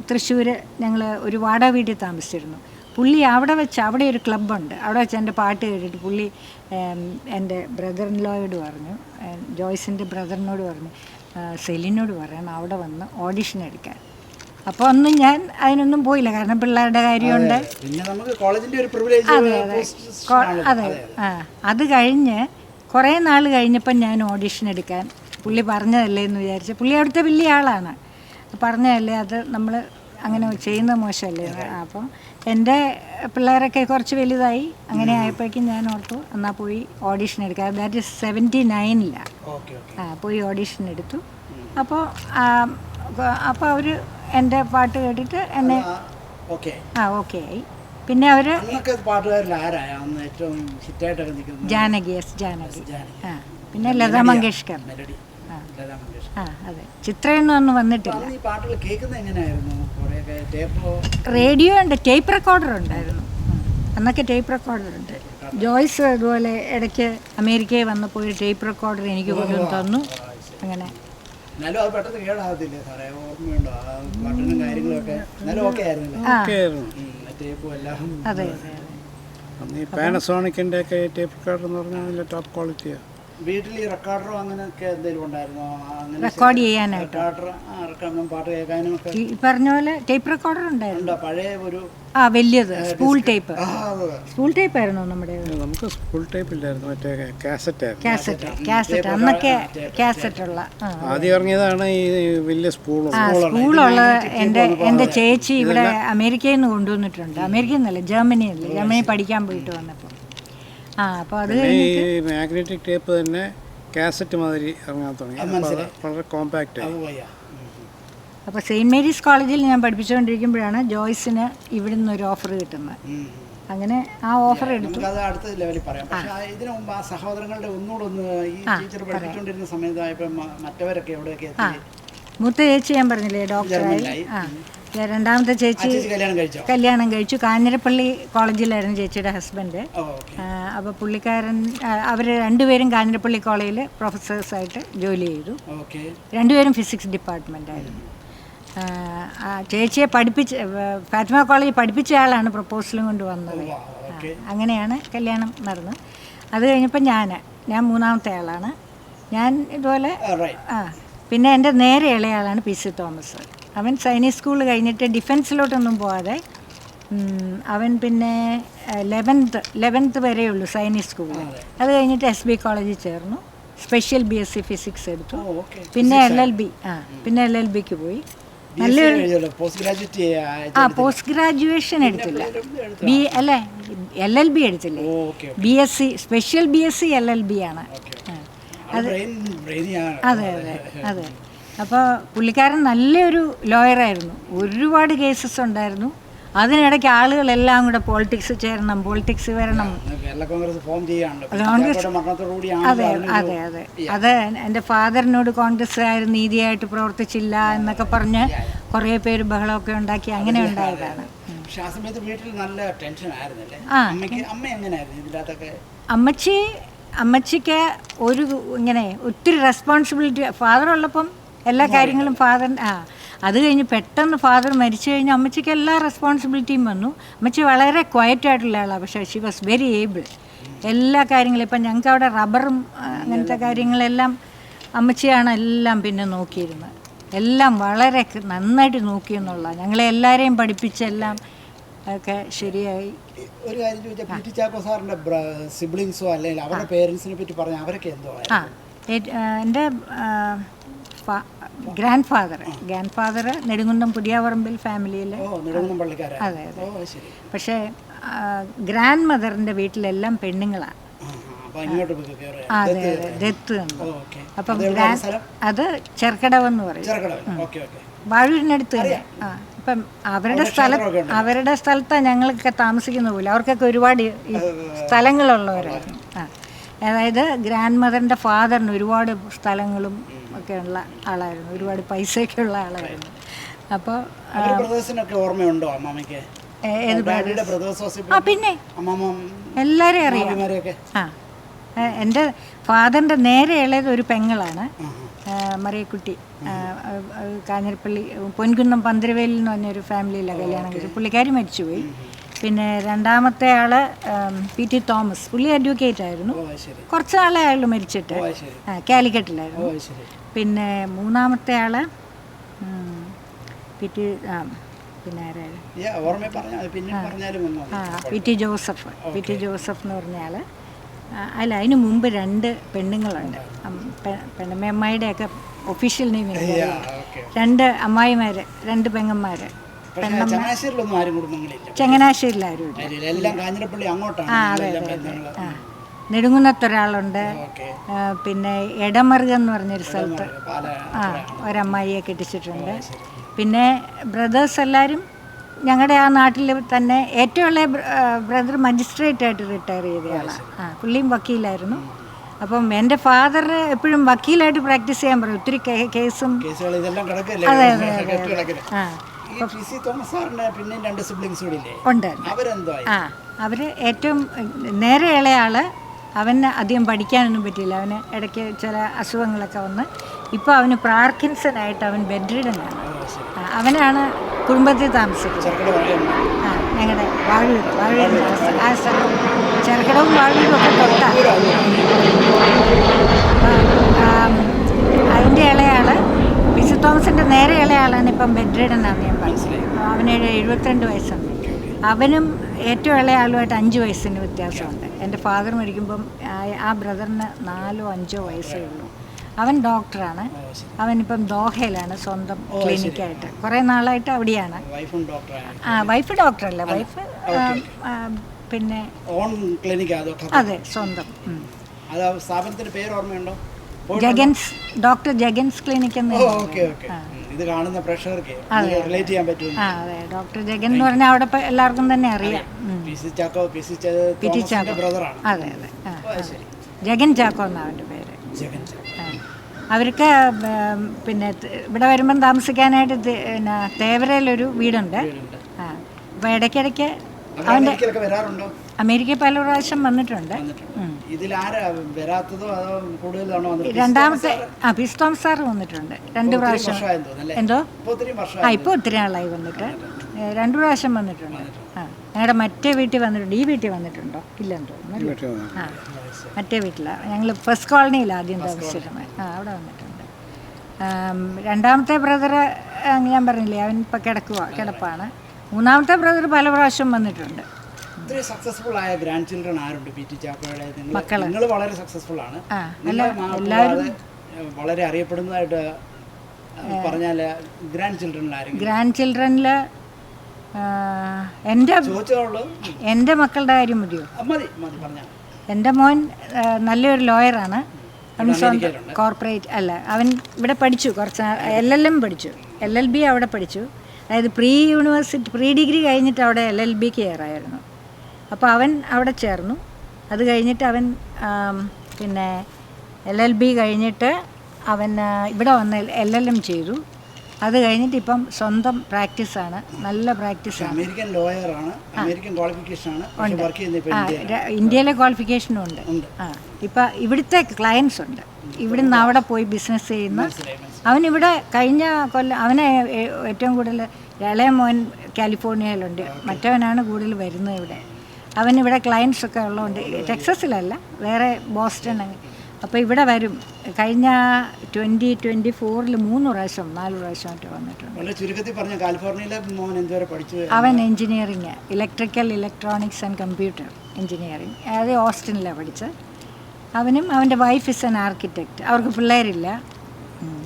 തൃശ്ശൂർ ഞങ്ങൾ ഒരു വാടക വീട്ടിൽ താമസിച്ചിരുന്നു. പുള്ളി അവിടെ വെച്ച്, അവിടെ ഒരു ക്ലബ്ബുണ്ട്, അവിടെ വെച്ച് എൻ്റെ പാട്ട് കേട്ടിട്ട് പുള്ളി എൻ്റെ ബ്രദറിൻലോയോട് പറഞ്ഞു, ജോയ്സിൻ്റെ ബ്രദറിനോട് പറഞ്ഞു, സെലിനോട് പറയണം അവിടെ വന്ന് ഓഡിഷൻ എടുക്കാൻ. അപ്പോൾ ഒന്നും ഞാൻ അതിനൊന്നും പോയില്ല, കാരണം പിള്ളേരുടെ കാര്യമുണ്ട്. പിന്നെ നമുക്ക് കോളേജിന്റെ ഒരു പ്രിവിലേജ്. അതെ അത് കഴിഞ്ഞ് കുറേ നാൾ കഴിഞ്ഞപ്പം ഞാൻ ഓഡിഷൻ എടുക്കാൻ, പുള്ളി പറഞ്ഞതല്ലേ എന്ന് വിചാരിച്ച്, പുള്ളി അവിടുത്തെ വലിയ ആളാണ്, പറഞ്ഞതല്ലേ അത് നമ്മൾ അങ്ങനെ ചെയ്യുന്നത് മോശമല്ലേ. അപ്പം എൻ്റെ പിള്ളേരൊക്കെ കുറച്ച് വലുതായി, അങ്ങനെ ആയപ്പോഴേക്കും ഞാൻ ഓർത്തു എന്നാൽ പോയി ഓഡിഷൻ എടുക്കാം. ദാറ്റ് ഇസ് 79 പോയി ഓഡിഷൻ എടുത്തു. അപ്പോൾ അവർ എൻ്റെ പാട്ട് കേട്ടിട്ട് എന്നെ ഓക്കെ ആയി. പിന്നെ അവർ ജാനകി പിന്നെ ലതാ മങ്കേഷ്കർ. അതെ, ചിത്രയൊന്നും ഒന്നും വന്നിട്ടില്ല. റേഡിയോ ഉണ്ട്, ടേപ്പ് റെക്കോർഡർ ഉണ്ടായിരുന്നു അന്നൊക്കെ. ടേപ്പ് റെക്കോർഡർ ഉണ്ട്. ജോയ്സ് അതുപോലെ ഇടയ്ക്ക് അമേരിക്കയിൽ വന്നപ്പോൾ ഒരു ടേപ്പ് റെക്കോർഡർ എനിക്ക് കൊണ്ടുവന്ന് തന്നു. അങ്ങനെ അതെ പാനസോണിക്കിൻ്റെ ഒക്കെ ടേപ്പ് റെക്കോർഡർ എന്ന് പറഞ്ഞാൽ ടോപ്പ് ക്വാളിറ്റിയാണ്. വീട്ടിൽ ഈ റെക്കോർഡറോ അങ്ങനെയൊക്കെ എന്തെങ്കിലും ഉണ്ടായിരുന്നോ? റെക്കോർഡ് ചെയ്യാനായിട്ട് പാട്ട് കേൾക്കാനും ഒക്കെ ഈ പറഞ്ഞ പോലെ ടേപ്പ് റെക്കോർഡർ ഉണ്ടായിരുന്നു. പഴയ ഒരു വലിയത് സ്പൂൾ ടേപ്പ് ആയിരുന്നു നമ്മുടെ. നമുക്ക് സ്പൂൾ ടേപ്പ് ഇല്ലായിരുന്നു, മറ്റേ കാസറ്റ് അന്നൊക്കെ കാസറ്റ് ഉള്ള. ആദ്യം ഇറങ്ങിയതാണ് ഈ വലിയ സ്പൂളുള്ള. എൻ്റെ ചേച്ചി ഇവിടെ അമേരിക്കയിൽ നിന്ന് കൊണ്ടുവന്നിട്ടുണ്ട്. അമേരിക്കയിൽ നിന്നല്ല, ജർമ്മനി പഠിക്കാൻ പോയിട്ട് വന്നപ്പോൾ. അപ്പോൾ അത് മാഗ്നറ്റിക് ടേപ്പ് തന്നെ കാസറ്റ് മാതിരി ഇറങ്ങാൻ തുടങ്ങി, വളരെ കോമ്പാക്റ്റ് ആയി. അപ്പോൾ സെയിൻറ്റ് മേരീസ് കോളേജിൽ ഞാൻ പഠിപ്പിച്ചുകൊണ്ടിരിക്കുമ്പോഴാണ് ജോയ്സിന് ഇവിടുന്ന് ഒരു ഓഫർ കിട്ടുന്നത്. അങ്ങനെ ആ ഓഫർ എടുത്തു. അടുത്ത ലെവലിൽ പറയാം. പക്ഷേ ഇതിനു മുമ്പ് ആ സഹോദരങ്ങളുടെ ഒന്നുകൂടെ ഈ ടീച്ചർ പഠിപ്പിച്ചുകൊണ്ടിരുന്ന സമയത്തായപ്പോൾ മറ്റവരൊക്കെ എവിടെയൊക്കെ എത്തി? മൂത്ത ചേച്ചി ഞാൻ പറഞ്ഞില്ലേ ഡോക്ടറായി. രണ്ടാമത്തെ ചേച്ചി കല്യാണം കഴിച്ചു. കാഞ്ഞിരപ്പള്ളി കോളേജിലായിരുന്നു ചേച്ചിയുടെ ഹസ്ബൻഡ്. അപ്പോൾ പുള്ളിക്കാരൻ, അവർ രണ്ടുപേരും കാഞ്ഞിരപ്പള്ളി കോളേജിൽ പ്രൊഫസേഴ്സായിട്ട് ജോലി ചെയ്തു. രണ്ടുപേരും ഫിസിക്സ് ഡിപ്പാർട്ട്മെൻറ്റായിരുന്നു. ചേച്ചിയെ ഫാത്തിമ കോളേജിൽ പഠിപ്പിച്ച ആളാണ് പ്രപ്പോസലും കൊണ്ട് വന്നത്. അങ്ങനെയാണ് കല്യാണം നടന്നത്. അത് കഴിഞ്ഞപ്പോൾ ഞാൻ മൂന്നാമത്തെ ആളാണ്. ഞാൻ ഇതുപോലെ പിന്നെ എൻ്റെ നേരെ ഇളയാളാണ് PC തോമസ്. അവൻ സൈനിക് സ്കൂൾ കഴിഞ്ഞിട്ട് ഡിഫൻസിലോട്ടൊന്നും പോകാതെ അവൻ പിന്നെ 11th വരെയുള്ളൂ സൈനിക് സ്കൂളിൽ. അത് കഴിഞ്ഞിട്ട് SB കോളേജിൽ ചേർന്നു, സ്പെഷ്യൽ BSc ഫിസിക്സ് എടുത്തു. പിന്നെ LLBക്ക് പോയി. നല്ലൊരു പോസ്റ്റ് ഗ്രാജുവേഷൻ എടുത്തില്ല, LLB എടുത്തില്ലേ, BSc സ്പെഷ്യൽ BSc LLB ആണ്. അതെ. അപ്പോൾ പുള്ളിക്കാരൻ നല്ലൊരു ലോയറായിരുന്നു. ഒരുപാട് കേസസ് ഉണ്ടായിരുന്നു. അതിനിടയ്ക്ക് ആളുകളെല്ലാം കൂടെ പോളിറ്റിക്സ് ചേരണം, പോളിറ്റിക്സ് വരണം. അതെ. എൻ്റെ ഫാദറിനോട് കോൺഗ്രസ്സുകാർ നീതിയായിട്ട് പ്രവർത്തിച്ചില്ല എന്നൊക്കെ പറഞ്ഞ് കുറേ പേര് ബഹളമൊക്കെ ഉണ്ടാക്കി. അങ്ങനെ ഉണ്ടായതാണ്. അമ്മച്ചിക്ക് ഒരു ഇങ്ങനെ ഒത്തിരി റെസ്പോൺസിബിലിറ്റി. ഫാദർ ഉള്ളപ്പം എല്ലാ കാര്യങ്ങളും അത് കഴിഞ്ഞ് പെട്ടെന്ന് ഫാദർ മരിച്ചു കഴിഞ്ഞാൽ അമ്മച്ചിക്ക് എല്ലാ റെസ്പോൺസിബിലിറ്റിയും വന്നു. അമ്മച്ചി വളരെ ക്വയറ്റായിട്ടുള്ള ആളാണ്, പക്ഷേ ഷി വാസ് വെരി ഏബിൾ. എല്ലാ കാര്യങ്ങളും ഇപ്പം ഞങ്ങൾക്ക് അവിടെ റബ്ബറും അങ്ങനത്തെ കാര്യങ്ങളെല്ലാം അമ്മച്ചിയാണ് എല്ലാം പിന്നെ നോക്കിയിരുന്നത്. എല്ലാം വളരെ നന്നായിട്ട് നോക്കിയെന്നുള്ള, ഞങ്ങളെ എല്ലാവരെയും പഠിപ്പിച്ചെല്ലാം ഒക്കെ ശരിയായി. ഒരു കാര്യം ചോദിച്ചാൽ PT ചാക്കോ സാറിൻ്റെ സിബ്ലിങ്സോ അല്ലെങ്കിൽ അവരുടെ പേരൻസിനെ പറ്റി പറഞ്ഞാൽ അവരൊക്കെ എന്തോ? എൻ്റെ ഗ്രാൻഡ് ഫാദർ നെടുങ്കുന്നം പുതിയാവറമ്പിൽ ഫാമിലിയിൽ. അതെ. പക്ഷേ ഗ്രാൻഡ് മദറിൻ്റെ വീട്ടിലെല്ലാം പെണ്ണുങ്ങളാണ്. അതെ, ദത്ത്. അപ്പം അത് ചെർക്കടവെന്ന് പറയും, വാഴൂരിനടുത്ത് തന്നെ. ഇപ്പം അവരുടെ സ്ഥലത്താണ് ഞങ്ങളൊക്കെ താമസിക്കുന്ന പോലെ. അവർക്കൊക്കെ ഒരുപാട് സ്ഥലങ്ങളുള്ളവരായിരുന്നു. അതായത് ഗ്രാൻഡ് മദറിൻ്റെ ഫാദറിന് ഒരുപാട് സ്ഥലങ്ങളും ഒക്കെ ഉള്ള ആളായിരുന്നു, ഒരുപാട് പൈസയൊക്കെ ഉള്ള ആളായിരുന്നു. അപ്പോൾ ഓർമ്മയുണ്ടോ അമ്മാമയ്ക്ക്? പിന്നെ എല്ലാവരെയും അറിയാം. എൻ്റെ ഫാദറിൻ്റെ നേരെ ഉള്ളത് ഒരു പെങ്ങളാണ്, മറിയക്കുട്ടി. കാഞ്ഞിരപ്പള്ളി പൊൻകുന്നം പന്തിരവേലിൽ എന്ന് പറഞ്ഞൊരു ഫാമിലിയിലാണ് കല്യാണം കഴിച്ചത്. പുള്ളിക്കാരി മരിച്ചുപോയി. പിന്നെ രണ്ടാമത്തെ ആൾ PT തോമസ്, പുള്ളി അഡ്വക്കേറ്റ് ആയിരുന്നു. ഓ ശരി. കുറച്ച് നാളെ ആയുള്ളൂ മരിച്ചിട്ട്. ഓ ശരി. കാലിക്കറ്റിലായിരുന്നു. ഓ ശരി. പിന്നെ മൂന്നാമത്തെ ആൾ പിന്നെ ആരായിരുന്നു? ഓർമ്മ പറഞ്ഞാൽ പിന്നെ പറഞ്ഞാലും PT ജോസഫ്. PT ജോസഫ് എന്ന് പറഞ്ഞാൽ അല്ല, അതിന് മുമ്പ് 2 പെണ്ണുങ്ങളുണ്ട്. പെണ്ണമ്മയുടെയൊക്കെ ഒഫീഷ്യൽ നെയിം 2 അമ്മായിമാർ, 2 പെങ്ങന്മാർ. ചങ്ങനാശ്ശേരിയിലൊന്നും ആരും കുടുംബങ്ങളില്ല. ചങ്ങനാശ്ശേരിയിലാരും ഇല്ല. എല്ലാം കാഞ്ഞിരപ്പള്ളി അങ്ങോട്ടാണ്. അതെ. നെടുങ്കുന്നത്തൊരാളുണ്ട്. പിന്നെ എടമറുക എന്ന് പറഞ്ഞൊരു സ്ഥലത്ത് ഒരമ്മായിയെ കെട്ടിച്ചിട്ടുണ്ട്. പിന്നെ ബ്രദേഴ്സ് എല്ലാവരും ഞങ്ങളുടെ ആ നാട്ടിൽ തന്നെ. ഏറ്റവും ഇളയ ബ്രദർ മജിസ്ട്രേറ്റ് ആയിട്ട് റിട്ടയർ ചെയ്തയാളാണ്. പുള്ളിയും വക്കീലായിരുന്നു. അപ്പം എൻ്റെ ഫാദർ എപ്പോഴും വക്കീലായിട്ട് പ്രാക്ടീസ് ചെയ്യാൻ പറയും. ഒത്തിരി കേസും. അതെ. ഉണ്ട്. അവർ ഏറ്റവും നേരെ ഇളയാള്. അവന് അധികം പഠിക്കാനൊന്നും പറ്റിയില്ല. അവന് ഇടയ്ക്ക് ചില അസുഖങ്ങളൊക്കെ വന്ന് ഇപ്പോൾ അവന് പാർക്കിൻസൺ-ആയിട്ട് അവൻ ബെഡ്രിഡനാണ്. അവനാണ് കുടുംബത്തിൽ താമസിക്കുന്നത്. ഞങ്ങളുടെ വാഴൂർ ആ സ്ഥലം ചെറുകിടവും വാഴൂരും ഒക്കെ തൊട്ടാണ്. അതിൻ്റെ ഇളയാള് PC തോമസിൻ്റെ നേരെ ഇളയാളാണ് ഇപ്പം ബെഡ്രിഡനാണ് ഞാൻ പറഞ്ഞത്. അവന് 72 വയസ്സുണ്ട്. അവനും ഏറ്റവും ഇളയാളുമായിട്ട് 5 വയസ്സിന് വ്യത്യാസമുണ്ട്. എൻ്റെ ഫാദർ മരിക്കുമ്പം ആ ബ്രദറിന് 4 or 5 വയസ്സേ ഉള്ളൂ. അവൻ ഡോക്ടറാണ്. അവനിപ്പം ദോഹയിലാണ് സ്വന്തം ക്ലിനിക്കായിട്ട്. കുറേ നാളായിട്ട് അവിടെയാണ്. വൈഫ് ഡോക്ടറല്ല, വൈഫ് പിന്നെ അതെ സ്വന്തം. ഡോക്ടർ ജഗൻസ് ക്ലിനിക് എന്ന്. ഇത് കാണുന്ന പ്രേക്ഷകർക്ക് റിലേറ്റ് ചെയ്യാൻ പറ്റും. അതെ, ഡോക്ടർ ജഗൻ എന്ന് പറഞ്ഞാൽ അവിടെ എല്ലാവർക്കും തന്നെ അറിയാം. PT ചാക്കോ ബ്രദറാണ്. അതെ. ജഗൻ ചാക്കോ എന്നാണ് അവൻ്റെ പേര്. അവർക്ക് പിന്നെ ഇവിടെ വരുമ്പം താമസിക്കാനായിട്ട് പിന്നെ തേവരയിലൊരു വീടുണ്ട്. അപ്പോൾ ഇടയ്ക്കിടയ്ക്ക് അവൻ്റെ അമേരിക്ക പല പ്രാവശ്യം വന്നിട്ടുണ്ട്. രണ്ടാമത്തെ PC തോമസ് സാറ് വന്നിട്ടുണ്ട് 2 പ്രാവശ്യം. എന്തോ ഇപ്പോൾ ഒത്തിരി നാളായി വന്നിട്ട്. 2 പ്രാവശ്യം വന്നിട്ടുണ്ട്. ഞങ്ങളുടെ മറ്റേ വീട്ടിൽ വന്നിട്ടുണ്ട്. ഈ വീട്ടിൽ വന്നിട്ടുണ്ടോ? ഇല്ലെന്ന് തോന്നുന്നു. മറ്റേ വീട്ടിലാണ്. ഞങ്ങൾ ഫസ്റ്റ് കോളനിയിൽ ആദ്യം താമസിച്ചിരുന്നത്. അവിടെ വന്നിട്ടുണ്ട്. രണ്ടാമത്തെ ബ്രദർ ഞാൻ പറഞ്ഞില്ലേ, അവൻ ഇപ്പം കിടപ്പാണ്. മൂന്നാമത്തെ ബ്രദർ പല പ്രാവശ്യം വന്നിട്ടുണ്ട്. സക്സസ്ഫുൾ ആയ ഗ്രാൻഡ് ചിൽഡ്രൻ ആരുണ്ട് PT ചാക്കോയുടെ? മക്കള് നിങ്ങൾ വളരെ സക്സസ്ഫുൾ ആണ്. എല്ലാവരും വളരെ അറിയപ്പെടുന്നതായിട്ട് പറഞ്ഞാൽ ഗ്രാൻഡ് ചിൽഡ്രനിൽ എൻ്റെ മക്കളുടെ കാര്യം മതിയോ? എൻ്റെ മോൻ നല്ലൊരു ലോയറാണ്. അവൻ സ്വന്തം കോർപ്പറേറ്റ് അല്ല, അവൻ ഇവിടെ പഠിച്ചു. കുറച്ച് LLM പഠിച്ചു. LLB അവിടെ പഠിച്ചു. അതായത് പ്രീ ഡിഗ്രി കഴിഞ്ഞിട്ട് അവിടെ LLBക്ക് കയറായിരുന്നു. അപ്പോൾ അവൻ അവിടെ ചേർന്നു. അത് കഴിഞ്ഞിട്ട് അവൻ പിന്നെ LLB കഴിഞ്ഞിട്ട് അവൻ ഇവിടെ വന്ന് LLM ചെയ്തു. അത് കഴിഞ്ഞിട്ട് ഇപ്പം സ്വന്തം പ്രാക്ടീസാണ്. നല്ല പ്രാക്ടീസാണ്. അമേരിക്കൻ ലോയറാണ്. അമേരിക്കൻ ക്വാളിഫിക്കേഷനാണ്. ഇന്ത്യയിലെ ക്വാളിഫിക്കേഷനും ഉണ്ട്. ഇപ്പം ഇവിടുത്തെ ക്ലയൻസ് ഉണ്ട്. ഇവിടുന്ന് അവിടെ പോയി ബിസിനസ് ചെയ്യുന്ന. അവനിവിടെ കഴിഞ്ഞ കൊല്ലം അവനെ ഏറ്റവും കൂടുതൽ ഇളയ മോൻ കാലിഫോർണിയയിലുണ്ട്. മറ്റവനാണ് കൂടുതൽ വരുന്നത് ഇവിടെ. അവനിവിടെ ക്ലയൻസൊക്കെ ഉള്ളതുകൊണ്ട് ടെക്സസിലല്ല, വേറെ ബോസ്റ്റൺ. അപ്പോൾ ഇവിടെ വരും. കഴിഞ്ഞ 2024 3 പ്രാവശ്യം 4 പ്രാവശ്യമായിട്ട് വന്നിട്ടുണ്ട്. ചുരുക്കത്തിൽ പറഞ്ഞ കാലിഫോർണിയയിലെ മോൻ എന്തുവരെ പഠിച്ചു? അവൻ engineering, electrical, electronics and computer engineering. അത് ഓസ്റ്റിനിലാണ് പഠിച്ചത്. അവനും അവൻ്റെ വൈഫ് ഇസ് ആൻ ആർക്കിടെക്റ്റ്. അവർക്ക് പിള്ളേരില്ല.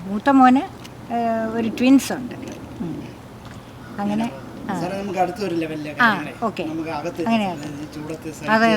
മൂത്ത മോന് ഒരു ട്വിൻസ് ഉണ്ട്. അങ്ങനെ നമുക്ക് അടുത്തൊരു ലെവലിലേക്ക് അങ്ങനെയാണ്. അതെ.